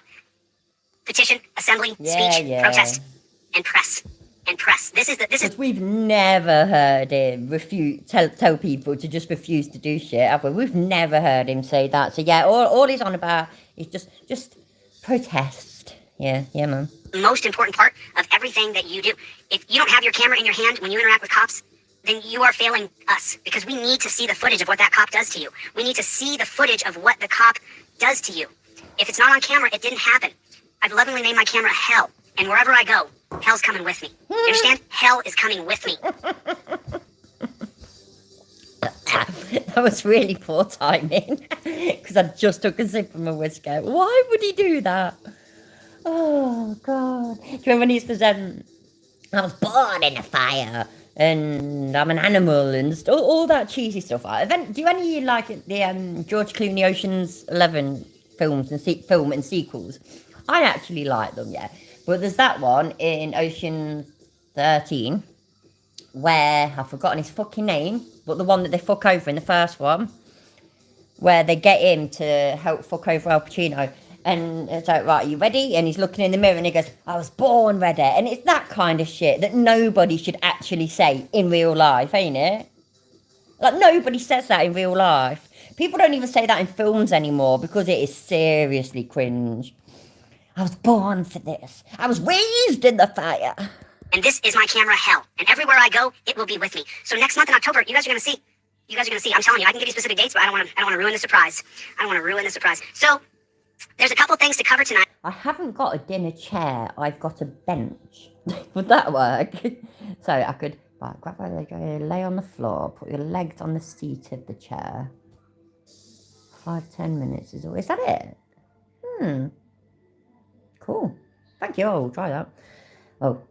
Speaker 10: petition, assembly, speech, protest, and press. And press. This is.
Speaker 1: We've never heard him tell people to just refuse to do shit, have we? We've never heard him say that. So yeah, all he's on about is just protest. Yeah, man.
Speaker 10: Most important part of everything that you do. If you don't have your camera in your hand when you interact with cops, then you are failing us, because we need to see the footage of what that cop does to you. We need to see the footage of what the cop does to you. If it's not on camera, it didn't happen. I've lovingly named my camera Hell, and wherever I go, hell's coming with me. You understand? Hell is coming with me.
Speaker 1: That was really poor timing, because I just took a sip from a whiskey. Why would he do that? Oh, God. Do you remember when he used to say, I was born in a fire, and I'm an animal, and all that cheesy stuff? Do any of you like the George Clooney Ocean's 11 films and film and sequels? I actually like them, yeah. But there's that one in Ocean 13 where I've forgotten his fucking name, but the one that they fuck over in the first one, where they get him to help fuck over Al Pacino. And it's like, right, are you ready? And he's looking in the mirror and he goes, I was born ready. And it's that kind of shit that nobody should actually say in real life, ain't it? Like, nobody says that in real life. People don't even say that in films anymore because it is seriously cringe. I was born for this. I was raised in the fire.
Speaker 10: And this is my camera Hell. And everywhere I go, it will be with me. So next month in October, you guys are going to see. I'm telling you, I can give you specific dates, but I don't want to ruin the surprise. So there's a couple things to cover tonight.
Speaker 1: I haven't got a dinner chair. I've got a bench. Would that work? So I could grab my leg, lay on the floor, put your legs on the seat of the chair. 5-10 minutes is that it? Cool. Thank you. I'll try that. Oh.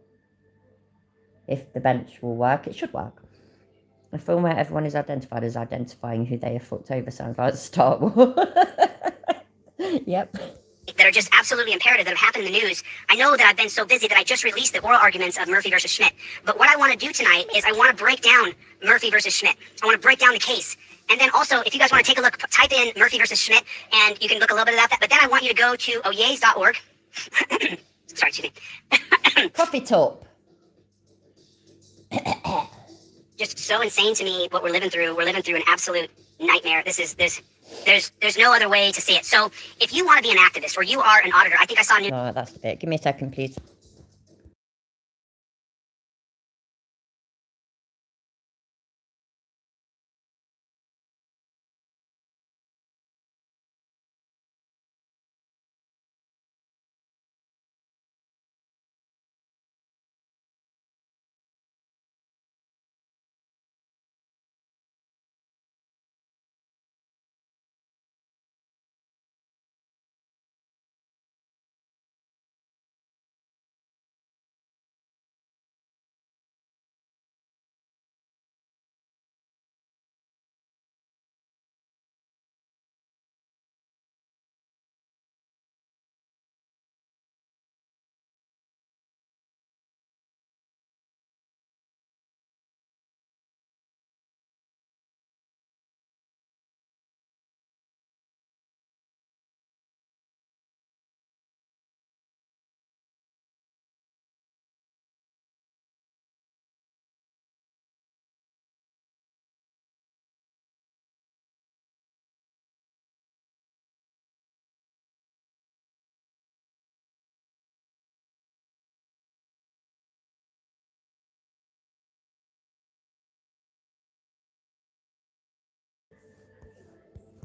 Speaker 1: If the bench will work, it should work. A film where everyone is identified as identifying who they have fucked over sounds like Star Wars. Yep.
Speaker 10: That are just absolutely imperative that have happened in the news. I know that I've been so busy that I just released the oral arguments of Murphy versus Schmidt. But what I want to do tonight is I want to break down Murphy versus Schmidt. I want to break down the case. And then also, if you guys want to take a look, type in Murphy versus Schmidt, and you can look a little bit at that. But then I want you to go to oyays.org. Sorry, excuse me.
Speaker 1: Coffee top.
Speaker 10: Just so insane to me what we're living through. We're living through an absolute nightmare. There's no other way to see it. So if you want to be an activist or you are an auditor, I think I saw news.
Speaker 1: Oh, that's the bit. Give me a second, please.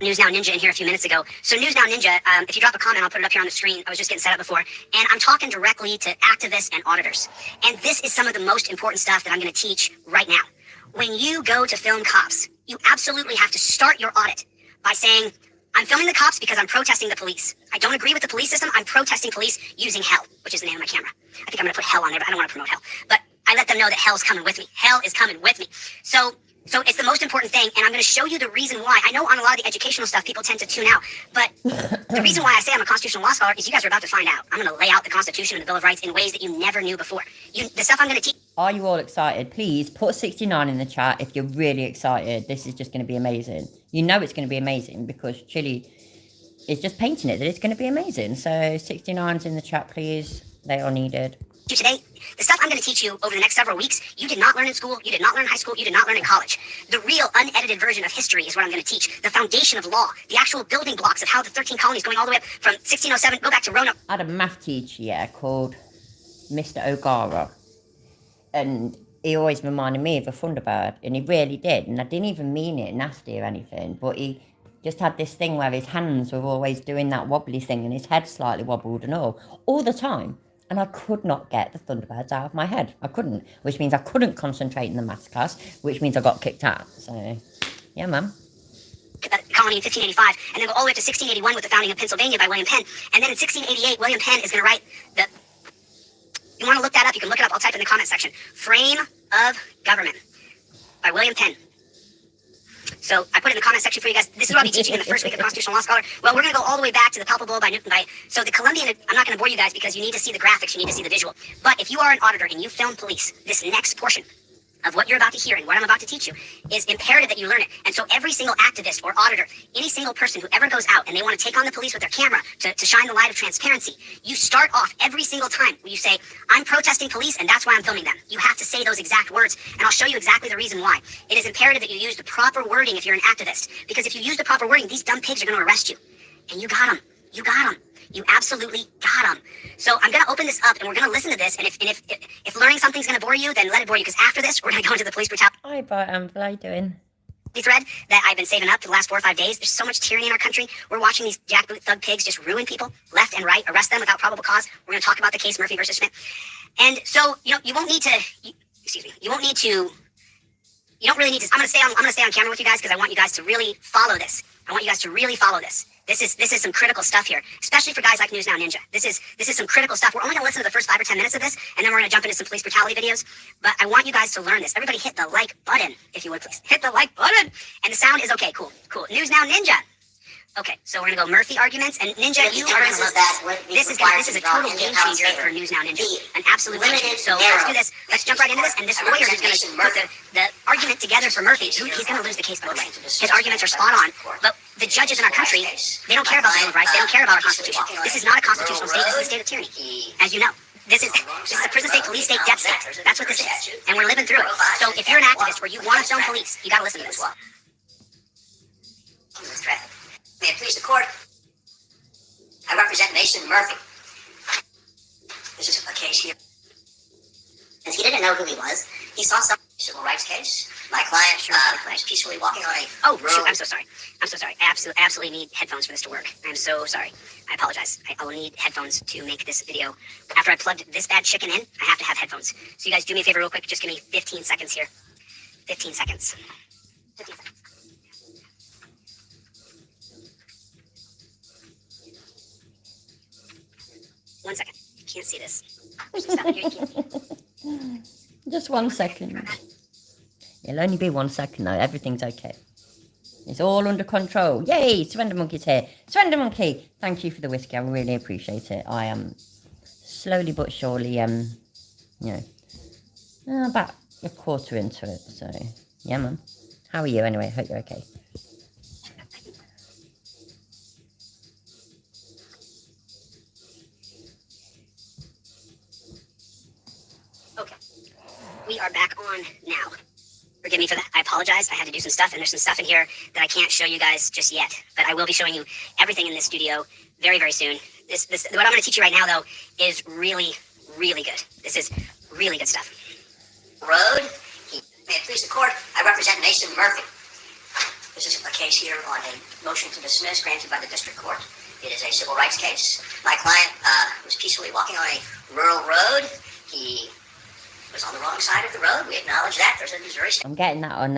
Speaker 10: News Now Ninja in here a few minutes ago. So News Now Ninja, if you drop a comment, I'll put it up here on the screen. I was just getting set up before. And I'm talking directly to activists and auditors. And this is some of the most important stuff that I'm going to teach right now. When you go to film cops, you absolutely have to start your audit by saying, I'm filming the cops because I'm protesting the police. I don't agree with the police system. I'm protesting police using Hell, which is the name of my camera. I think I'm going to put Hell on there, but I don't want to promote Hell. But I let them know that Hell's coming with me. Hell is coming with me. So So it's the most important thing, and I'm going to show you the reason why. I know on a lot of the educational stuff, people tend to tune out, but the reason why I say I'm a constitutional law scholar is you guys are about to find out. I'm going to lay out the Constitution and the Bill of Rights in ways that you never knew before. The stuff I'm going to teach.
Speaker 1: Are you all excited? Please put 69 in the chat if you're really excited. This is just going to be amazing. You know it's going to be amazing because Chili is just painting it that it's going to be amazing. So 69's in the chat, please. They are needed.
Speaker 10: Today, the stuff I'm going to teach you over the next several weeks, you did not learn in school, you did not learn in high school, you did not learn in college. The real unedited version of history is what I'm going to teach. The foundation of law, the actual building blocks of how the 13 colonies going all the way up from 1607, go back to Roanoke.
Speaker 1: I had a math teacher, called Mr. O'Gara. And he always reminded me of a Thunderbird, and he really did. And I didn't even mean it nasty or anything, but he just had this thing where his hands were always doing that wobbly thing, and his head slightly wobbled and all the time. And I could not get the Thunderbirds out of my head. I couldn't, which means I couldn't concentrate in the maths class, which means I got kicked out. So, yeah, man.
Speaker 10: Colony in 1585, and then go all the way up to 1681 with the founding of Pennsylvania by William Penn. And then in 1688, William Penn is going to write the... You want to look that up, you can look it up. I'll type in the comment section. Frame of Government by William Penn. So I put it in the comment section for you guys. This is what I'll be teaching in the first week of Constitutional Law Scholar. Well, we're going to go all the way back to the palpable by Newton. So the Columbian, I'm not going to bore you guys because you need to see the graphics, you need to see the visual. But if you are an auditor and you film police, this next portion of what you're about to hear and what I'm about to teach you is imperative that you learn it. And so every single activist or auditor, any single person who ever goes out and they want to take on the police with their camera to shine the light of transparency, you start off every single time where you say, I'm protesting police and that's why I'm filming them. You have to say those exact words, and I'll show you exactly the reason why. It is imperative that you use the proper wording if you're an activist, because if you use the proper wording, these dumb pigs are going to arrest you. And you got them. You got them. You absolutely got them. So I'm going to open this up and we're going to listen to this. And if learning something's going to bore you, then let it bore you. Because after this, we're going to go into the police brutality.
Speaker 1: Hi, Bart. What are you doing?
Speaker 10: Thread that I've been saving up for the last 4 or 5 days. There's so much tyranny in our country. We're watching these jackboot thug pigs just ruin people left and right, arrest them without probable cause. We're going to talk about the case Murphy versus Schmidt. And so, you don't need to, you don't really need to, I'm going to stay on camera with you guys because I want you guys to really follow this. I want you guys to really follow this. This is some critical stuff here, especially for guys like News Now Ninja. This is some critical stuff. We're only going to listen to the first 5 or 10 minutes of this, and then we're going to jump into some police brutality videos. But I want you guys to learn this. Everybody hit the like button, if you would, please. Hit the like button. And the sound is okay. Cool. News Now Ninja. Okay, so we're going to go Murphy arguments. And Ninja, you are going to love that. This is a total game changer for News Now Ninja. An absolute game changer. So let's do this. Let's jump right into this. And this lawyer who's going to put the argument together for Murphy, he's going to lose the case, by the way. His arguments are spot on. But the judges in our country, they don't care about the Bill of Rights. They don't care about our Constitution. This is not a constitutional state. This is a state of tyranny, as you know. This is a prison state, police state, death state. That's what this is. And we're living through it. So if you're an activist where you want to film police, you got to listen to this. May it please the court, I represent Mason Murphy. This is a case here. And he didn't know who he was. He saw some civil rights case. My client was peacefully walking on a road. I'm so sorry. I absolutely need headphones for this to work. I'm so sorry. I apologize. I will need headphones to make this video. After I plugged this bad chicken in, I have to have headphones. So you guys do me a favor real quick. Just give me 15 seconds here. 15 seconds. 15 seconds. One second. You can't see this.
Speaker 1: Just 1 second. It'll only be 1 second though. Everything's okay. It's all under control. Yay! Surrender Monkey's here. Surrender Monkey! Thank you for the whiskey. I really appreciate it. I am slowly but surely, about a quarter into it. So, yeah, man. How are you anyway? Hope you're okay.
Speaker 10: Okay. We are back on now. Forgive me for that. I apologize. I had to do some stuff, and there's some stuff in here that I can't show you guys just yet. But I will be showing you everything in this studio very, very soon. This what I'm going to teach you right now, though, is really, really good. This is really good stuff. Road. May it please the court, I represent Mason Murphy. This is a case here on a motion to dismiss granted by the district court. It is a civil rights case. My client was peacefully walking on a rural road. He was on the wrong side of the road. We acknowledge that. There's a Missouri state.
Speaker 1: I'm getting that on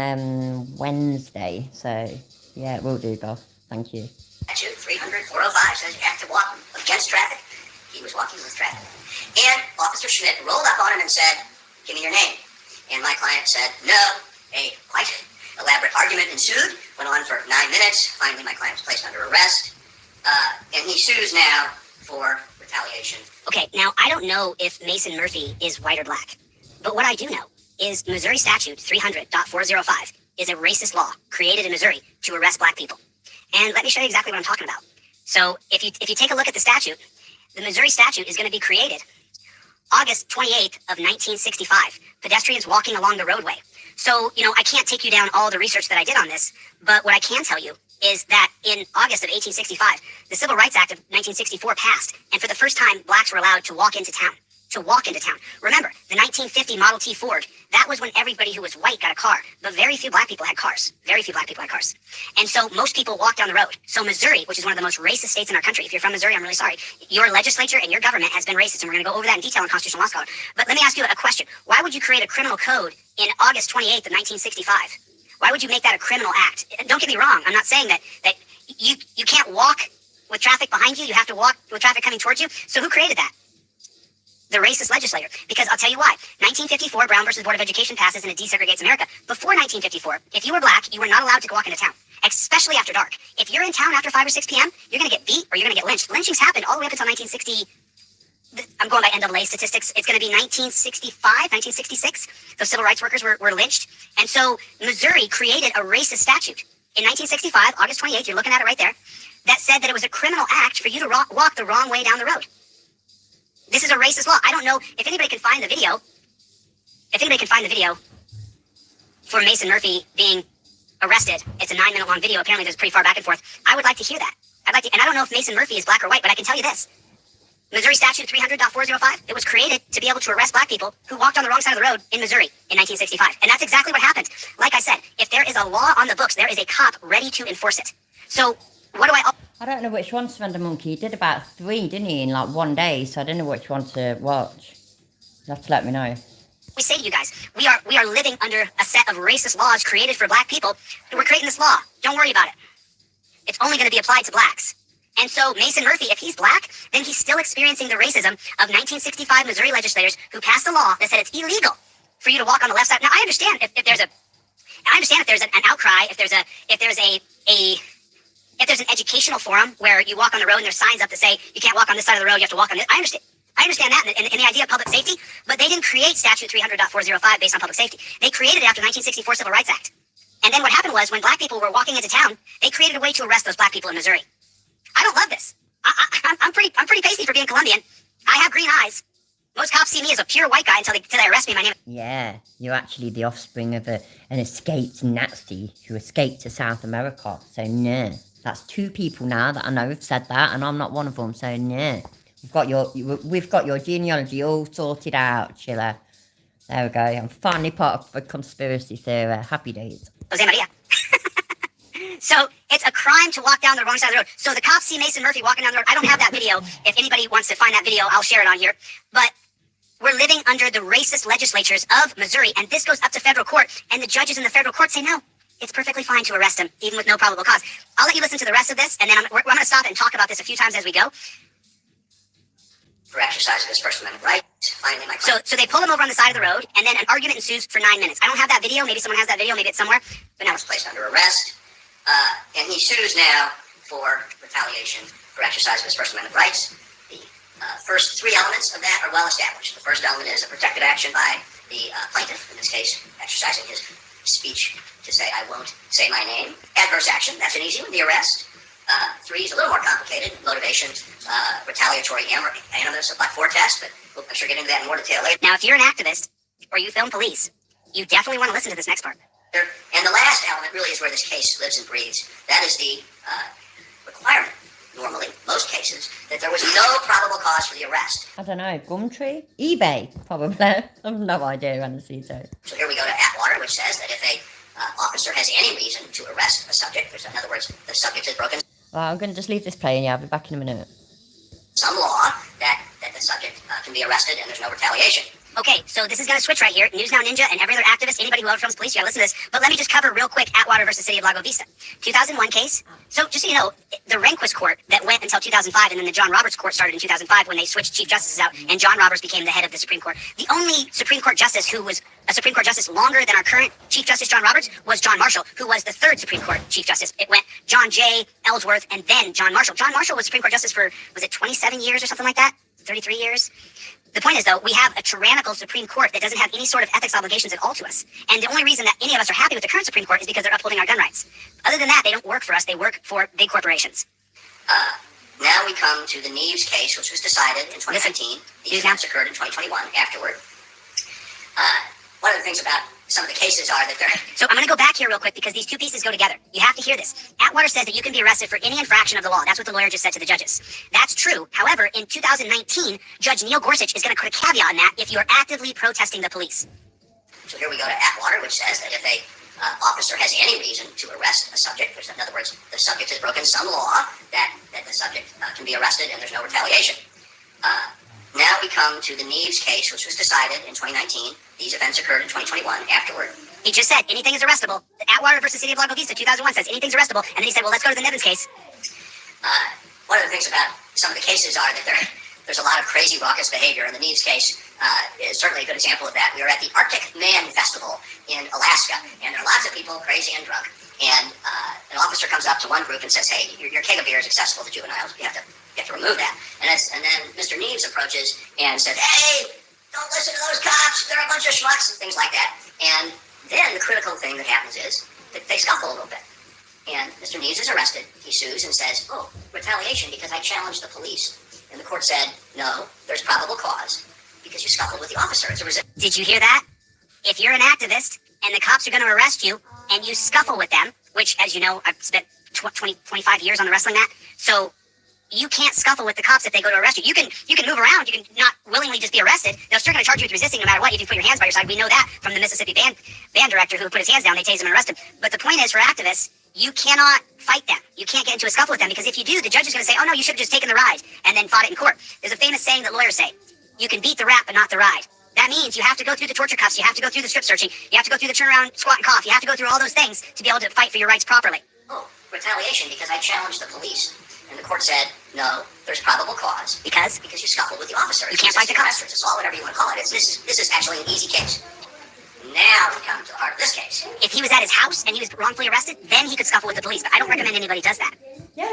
Speaker 1: Wednesday, so yeah, it will do, Goff. Thank you.
Speaker 10: Statute 300-405 says you have to walk against traffic. He was walking with traffic. And Officer Schmidt rolled up on him and said, "Give me your name." And my client said, "No, a white elaborate argument ensued, went on for 9 minutes. Finally, my client was placed under arrest, and he sues now for retaliation. Okay, now I don't know if Mason Murphy is white or black, but what I do know is Missouri Statute 300.405 is a racist law created in Missouri to arrest black people. And let me show you exactly what I'm talking about. So if you take a look at the statute, the Missouri statute is going to be created August 28th of 1965. Pedestrians walking along the roadway. So, I can't take you down all the research that I did on this, but what I can tell you is that in August of 1865, the Civil Rights Act of 1964 passed, and for the first time, blacks were allowed to walk into town. Remember, the 1950 Model T Ford, that was when everybody who was white got a car, but very few black people had cars. And so most people walked down the road. So Missouri, which is one of the most racist states in our country, if you're from Missouri, I'm really sorry, your legislature and your government has been racist, and we're going to go over that in detail in Constitutional Law Scholar. But let me ask you a question. Why would you create a criminal code in August 28th of 1965? Why would you make that a criminal act? Don't get me wrong. I'm not saying that you can't walk with traffic behind you. You have to walk with traffic coming towards you. So who created that? The racist legislator. Because I'll tell you why. 1954, Brown versus Board of Education passes and it desegregates America. Before 1954, if you were black, you were not allowed to walk into town, especially after dark. If you're in town after 5 or 6 p.m., you're going to get beat or you're going to get lynched. Lynchings happened all the way up until 1960. I'm going by NAA statistics. It's going to be 1965, 1966. Those civil rights workers were lynched. And so Missouri created a racist statute in 1965, August 28th, you're looking at it right there, that said that it was a criminal act for you to walk the wrong way down the road. This is a racist law. I don't know if anybody can find the video. For Mason Murphy being arrested. It's a 9-minute long video. Apparently there's pretty far back and forth. I would like to hear that. And I don't know if Mason Murphy is black or white, but I can tell you this. Missouri Statute 300.405, it was created to be able to arrest black people who walked on the wrong side of the road in Missouri in 1965. And that's exactly what happened. Like I said, if there is a law on the books, there is a cop ready to enforce it. So what do I
Speaker 1: don't know which one to spend a monkey. He did about 3, didn't he, in like 1 day, so I don't know which one to watch. You'll have to let me know.
Speaker 10: We say to you guys, we are living under a set of racist laws created for black people. We're creating this law. Don't worry about it. It's only going to be applied to blacks. And so Mason Murphy, if he's black, then he's still experiencing the racism of 1965 Missouri legislators who passed a law that said it's illegal for you to walk on the left side. Now I understand if there's an outcry, if there's an educational forum where you walk on the road and there's signs up that say you can't walk on this side of the road, you have to walk on this. I understand that in the idea of public safety, but they didn't create Statute 300.405 based on public safety. They created it after 1964 Civil Rights Act. And then what happened was when black people were walking into town, they created a way to arrest those black people in Missouri. I don't love this. I'm pretty pasty for being Colombian. I have green eyes. Most cops see me as a pure white guy until they arrest me. My name.
Speaker 1: Yeah, you're actually the offspring of an escaped Nazi who escaped to South America. So no, that's 2 people now that I know have said that, and I'm not one of them. So no, we've got your genealogy all sorted out, Chiller. There we go. I'm finally part of a conspiracy theory. Happy days.
Speaker 10: Jose Maria. So it's a crime to walk down the wrong side of the road. So the cops see Mason Murphy walking down the road. I don't have that video. If anybody wants to find that video, I'll share it on here. But we're living under the racist legislatures of Missouri, and this goes up to federal court, and the judges in the federal court say, no, it's perfectly fine to arrest him, even with no probable cause. I'll let you listen to the rest of this, and then I'm going to stop and talk about this a few times as we go. For exercise of his First Amendment right. Finally, my client. So they pull him over on the side of the road, and then an argument ensues for 9 minutes. I don't have that video. Maybe someone has that video. Maybe it's somewhere. But now it's placed under arrest. And he sues now for retaliation for exercise of his First Amendment rights. The first 3 elements of that are well established. The first element is a protected action by the plaintiff, in this case, exercising his speech to say, I won't say my name. Adverse action, that's an easy one, the arrest. 3 is a little more complicated. Motivation, retaliatory animus, a Black-4 test, but I'm sure get into that in more detail later. Now, if you're an activist or you film police, you definitely want to listen to this next part. And the last element really is where this case lives and breathes. That is the requirement, normally, most cases, that there was no probable cause for the arrest.
Speaker 1: I don't know, Gumtree? eBay, probably. I have no idea, Anacito.
Speaker 10: So here we go to Atwater, which says that if a officer has any reason to arrest a subject, in other words, the subject has broken...
Speaker 1: Well, I'm going to just leave this playing, yeah, I'll be back in a minute.
Speaker 10: ...some law that the subject can be arrested and there's no retaliation. Okay, so this is going to switch right here. News Now Ninja and every other activist, anybody who ever films police, you got to listen to this. But let me just cover real quick Atwater versus City of Lago Vista. 2001 case. So just so you know, the Rehnquist court that went until 2005, and then the John Roberts court started in 2005 when they switched chief justices out, and John Roberts became the head of the Supreme Court. The only Supreme Court justice who was a Supreme Court justice longer than our current Chief Justice John Roberts was John Marshall, who was the third Supreme Court Chief Justice. It went John Jay, Ellsworth, and then John Marshall. John Marshall was Supreme Court Justice for, was it 27 years or something like that? 33 years? The point is, though, we have a tyrannical Supreme Court that doesn't have any sort of ethics obligations at all to us. And the only reason that any of us are happy with the current Supreme Court is because they're upholding our gun rights. Other than that, they don't work for us. They work for big corporations.
Speaker 12: Now we come to the Neves case, which was decided in 2019. These events occurred in 2021 afterward. One of the things about some of the cases are that they're...
Speaker 10: So I'm going to go back here real quick because these two pieces go together. You have to hear this. Atwater says that you can be arrested for any infraction of the law. That's what the lawyer just said to the judges. That's true. However, in 2019, Judge Neil Gorsuch is going to put a caveat on that if you're actively protesting the police.
Speaker 12: So here we go to Atwater, which says that if a officer has any reason to arrest a subject, which in other words, the subject has broken some law, that the subject can be arrested and there's no retaliation. Now we come to the Neves case, which was decided in 2019. These events occurred in 2021 afterward.
Speaker 10: He just said anything is arrestable. Atwater versus City of Lago Vista, 2001 says anything's arrestable. And then he said, well, let's go to the Nevins case.
Speaker 12: One of the things about some of the cases are that there's a lot of crazy, raucous behavior. In the Neves case is certainly a good example of that. We were at the Arctic Man Festival in Alaska, and there are lots of people crazy and drunk. And an officer comes up to one group and says, hey, your keg of beer is accessible to juveniles. You have to remove that. And then Mr. Neves approaches and says, hey, don't listen to those cops. They're a bunch of schmucks and things like that. And then the critical thing that happens is that they scuffle a little bit. And Mr. Neves is arrested. He sues and says, oh, retaliation because I challenged the police. And the court said, no, there's probable cause because you scuffled with the officer.
Speaker 10: Did you hear that? If you're an activist and the cops are going to arrest you and you scuffle with them, which, as you know, I've spent 25 years on the wrestling mat, so you can't scuffle with the cops if they go to arrest you. You can move around. You can not willingly just be arrested. They're still going to charge you with resisting no matter what if you put your hands by your side. We know that from the Mississippi band director who put his hands down. They tased him and arrested him. But the point is, for activists, you cannot fight them. You can't get into a scuffle with them because if you do, the judge is going to say, oh, no, you should have just taken the ride and then fought it in court. There's a famous saying that lawyers say, you can beat the rap but not the ride. That means you have to go through the torture cuffs. You have to go through the strip searching. You have to go through the turnaround, squat, and cough. You have to go through all those things to be able to fight for your rights properly.
Speaker 12: Oh, retaliation because I challenged the police. And the court said, no, there's probable cause.
Speaker 10: Because?
Speaker 12: Because you scuffled with the officer.
Speaker 10: You can't fight the cops.
Speaker 12: It's assault, whatever you want to call it. This is actually an easy case. Now we come to the heart of this case.
Speaker 10: If he was at his house and he was wrongfully arrested, then he could scuffle with the police. But I don't recommend anybody does that.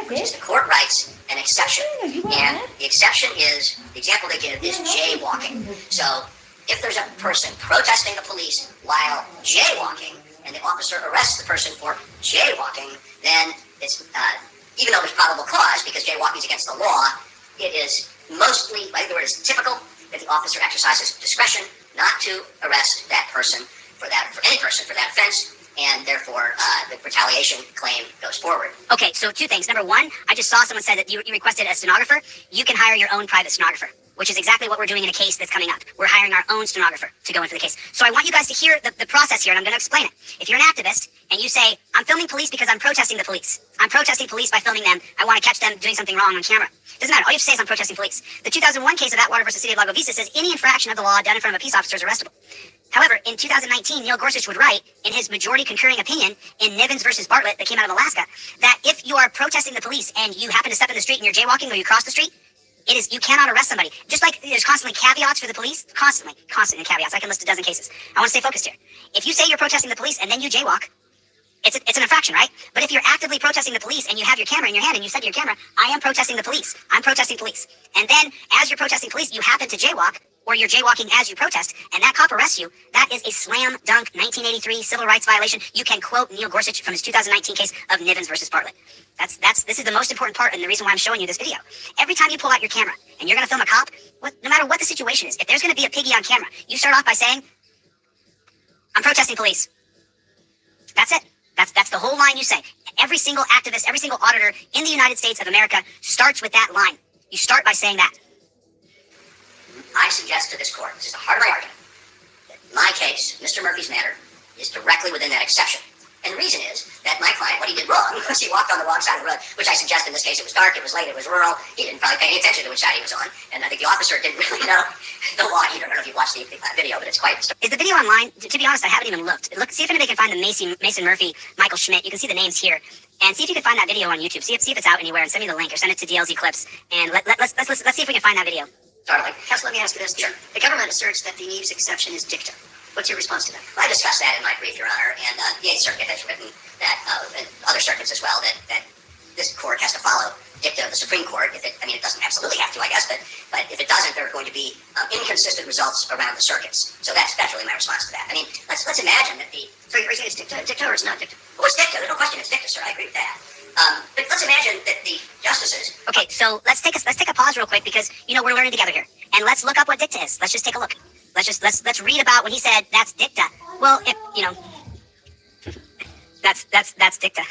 Speaker 12: Which is the court writes an exception. And the exception is, the example they give is jaywalking. So if there's a person protesting the police while jaywalking, and the officer arrests the person for jaywalking, then it's, even though there's probable cause, because jaywalking is against the law, it is mostly, I think the word is typical, that the officer exercises discretion not to arrest that person for any person for that offense, and therefore the retaliation claim goes forward.
Speaker 10: Okay, so two things. Number one, I just saw someone said that you requested a stenographer. You can hire your own private stenographer, which is exactly what we're doing in a case that's coming up. We're hiring our own stenographer to go into the case. So I want you guys to hear the process here, and I'm going to explain it. If you're an activist and you say, I'm filming police because I'm protesting the police. I'm protesting police by filming them. I want to catch them doing something wrong on camera. Doesn't matter. All you have to say is I'm protesting police. The 2001 case of Atwater versus City of Lago Vista says any infraction of the law done in front of a peace officer is arrestable. However, in 2019, Neil Gorsuch would write in his majority concurring opinion in Nevins versus Bartlett that came out of Alaska that if you are protesting the police and you happen to step in the street and you're jaywalking or you cross the street, you cannot arrest somebody. Just like there's constantly caveats for the police, constantly caveats. I can list a dozen cases. I want to stay focused here. If you say you're protesting the police and then you jaywalk, it's an infraction, right? But if you're actively protesting the police and you have your camera in your hand and you said to your camera, I am protesting the police. I'm protesting police. And then as you're protesting police, you happen to jaywalk, or you're jaywalking as you protest, and that cop arrests you, that is a slam dunk 1983 civil rights violation. You can quote Neil Gorsuch from his 2019 case of Nevins versus Bartlett. This is the most important part and the reason why I'm showing you this video. Every time you pull out your camera and you're going to film a cop, no matter what the situation is, if there's going to be a piggy on camera, you start off by saying, I'm protesting police. That's it. That's the whole line you say. Every single activist, every single auditor in the United States of America starts with that line. You start by saying that.
Speaker 12: I suggest to this court, this is the heart of my argument, that my case, Mr. Murphy's matter, is directly within that exception. And the reason is that my client, what he did wrong was he walked on the wrong side of the road, which I suggest in this case it was dark, it was late, it was rural. He didn't probably pay any attention to which side he was on. And I think the officer didn't really know the law either. I don't know if you watched the video, but it's quite...
Speaker 10: Is the video online? To be honest, I haven't even looked. See if anybody can find the Mason Murphy, Michael Schmidt. You can see the names here. And see if you can find that video on YouTube. See if it's out anywhere and send me the link or send it to DLZ Clips. And let's see if we can find that video.
Speaker 12: Totally. Counsel, let me ask you this. Sure. The government asserts that the Neves exception is dicta. What's your response to that? Well, I discussed that in my brief, Your Honor, and the Eighth Circuit has written that, and other circuits as well, that this court has to follow dicta of the Supreme Court. If it, I mean, it doesn't absolutely have to, I guess, but if it doesn't, there are going to be inconsistent results around the circuits. So that's really my response to that. I mean, let's imagine that so you're saying it's dicta or it's not dicta? Well, it's dicta. There's no question it's dicta, sir. I agree with that. But let's imagine that the justices. Okay, so let's take a pause real quick because we're learning together here, and let's look up what dicta is. Let's just take a look. Let's read about when he said that's dicta. Well, if that's dicta.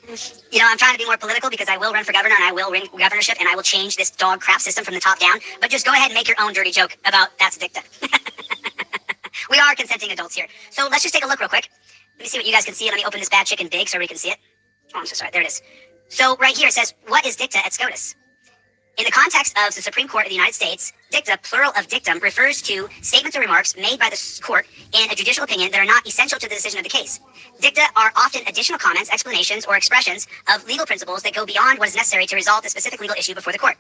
Speaker 12: I'm trying to be more political because I will run for governor and I will win governorship and I will change this dog crap system from the top down. But just go ahead and make your own dirty joke about that's dicta. We are consenting adults here. So let's just take a look real quick. Let me see what you guys can see. Let me open this bad chicken big so we can see it. Oh, I'm so sorry. There it is. So right here it says, what is dicta at SCOTUS? In the context of the Supreme Court of the United States, dicta, plural of dictum, refers to statements or remarks made by the court in a judicial opinion that are not essential to the decision of the case. Dicta are often additional comments, explanations, or expressions of legal principles that go beyond what is necessary to resolve the specific legal issue before the court.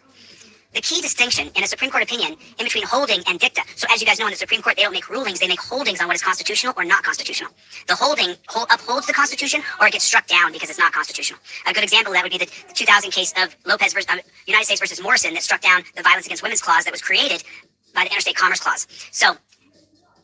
Speaker 12: The key distinction in a Supreme Court opinion in between holding and dicta. So as you guys know, in the Supreme Court, they don't make rulings, they make holdings on what is constitutional or not constitutional. The holding upholds the Constitution or it gets struck down because it's not constitutional. A good example of that would be the 2000 case of Lopez versus United States versus Morrison that struck down the Violence Against Women's Clause that was created by the Interstate Commerce Clause. So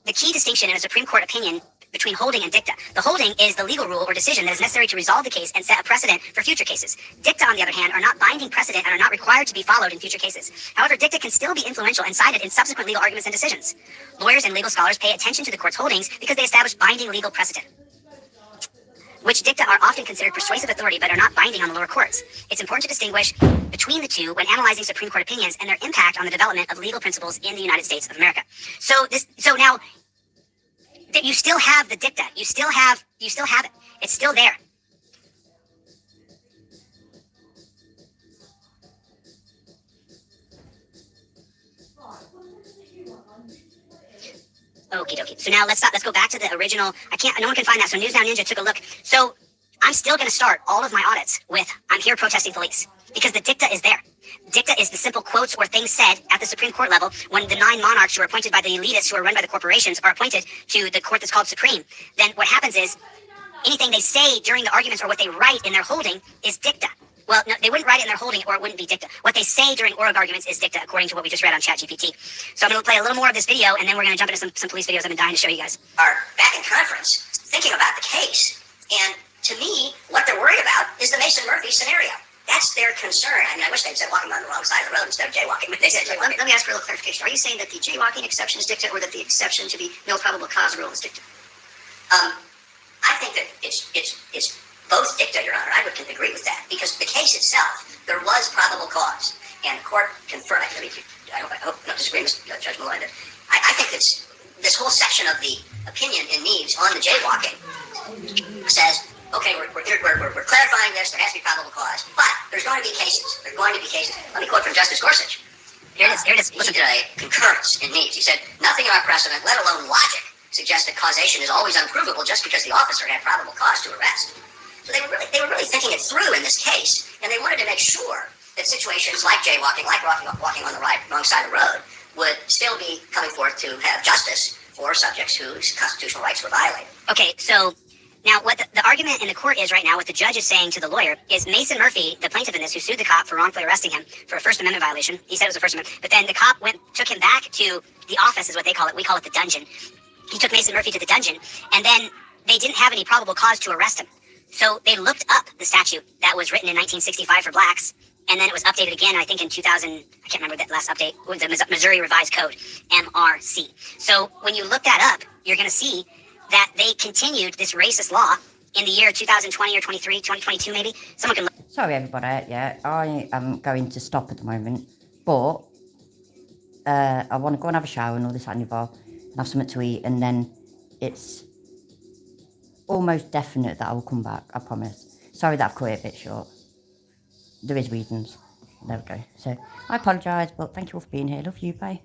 Speaker 12: the key distinction in a Supreme Court opinion between holding and dicta. The holding is the legal rule or decision that is necessary to resolve the case and set a precedent for future cases. Dicta, on the other hand, are not binding precedent and are not required to be followed in future cases. However, dicta can still be influential and cited in subsequent legal arguments and decisions. Lawyers and legal scholars pay attention to the court's holdings because they establish binding legal precedent, which dicta are often considered persuasive authority but are not binding on the lower courts. It's important to distinguish between the two when analyzing Supreme Court opinions and their impact on the development of legal principles in the United States of America. So now that you still have the dicta, you still have it. It's still there. Okie dokie. So now let's go back to the original. No one can find that. So News Now Ninja took a look. So I'm still going to start all of my audits with, I'm here protesting police, because the dicta is there. Dicta is the simple quotes or things said at the Supreme Court level when the 9 monarchs who are appointed by the elitists who are run by the corporations are appointed to the court that's called Supreme. Then what happens is anything they say during the arguments or what they write in their holding is dicta. Well, no, they wouldn't write it in their holding or it wouldn't be dicta. What they say during oral arguments is dicta, according to what we just read on ChatGPT. So I'm going to play a little more of this video and then we're going to jump into some police videos I've been dying to show you guys. Are back in conference thinking about the case. And to me, what they're worried about is the Mason Murphy scenario. That's their concern. I mean, I wish they'd said walking on the wrong side of the road instead of jaywalking, but they said jaywalking. Let me ask for a little clarification. Are you saying that the jaywalking exception is dicta or that the exception to the no probable cause rule is dicta? I think that it's both dicta, Your Honor. I would agree with that because the case itself, there was probable cause, and the court confirmed. I hope I'm not disagreeing with Judge Malloy. I think it's this whole section of the opinion in Neves on the jaywalking says, okay, we're clarifying this. There has to be probable cause, but there's going to be cases. There's going to be cases. Let me quote from Justice Gorsuch. Here it is. He did a concurrence in Neves. He said, nothing in our precedent, let alone logic, suggests that causation is always unprovable just because the officer had probable cause to arrest. So they were really thinking it through in this case, and they wanted to make sure that situations like jaywalking, like walking on the wrong side of the road, would still be coming forth to have justice for subjects whose constitutional rights were violated. Okay, so now what the argument in the court is right now, what the judge is saying to the lawyer, is Mason Murphy, the plaintiff in this, who sued the cop for wrongfully arresting him for a First Amendment violation. He said it was a First Amendment, but then the cop took him back to the office, is what they call it. We call it the dungeon. He took Mason Murphy to the dungeon, and then they didn't have any probable cause to arrest him. So they looked up the statute that was written in 1965 for blacks, and then it was updated again, I think in 2000, I can't remember that last update, it was the Missouri Revised Code, MRC. So when you look that up, you're going to see that they continued this racist law in the year 2020 or 23, 2022 maybe. Someone can look.
Speaker 1: Sorry everybody, yeah, I am going to stop at the moment, but I want to go and have a shower and all this and and have something to eat, and then it's almost definite that I will come back, I promise. Sorry that I've cut it a bit short. There is reasons. There we go. So I apologise, but thank you all for being here. Love you, bye.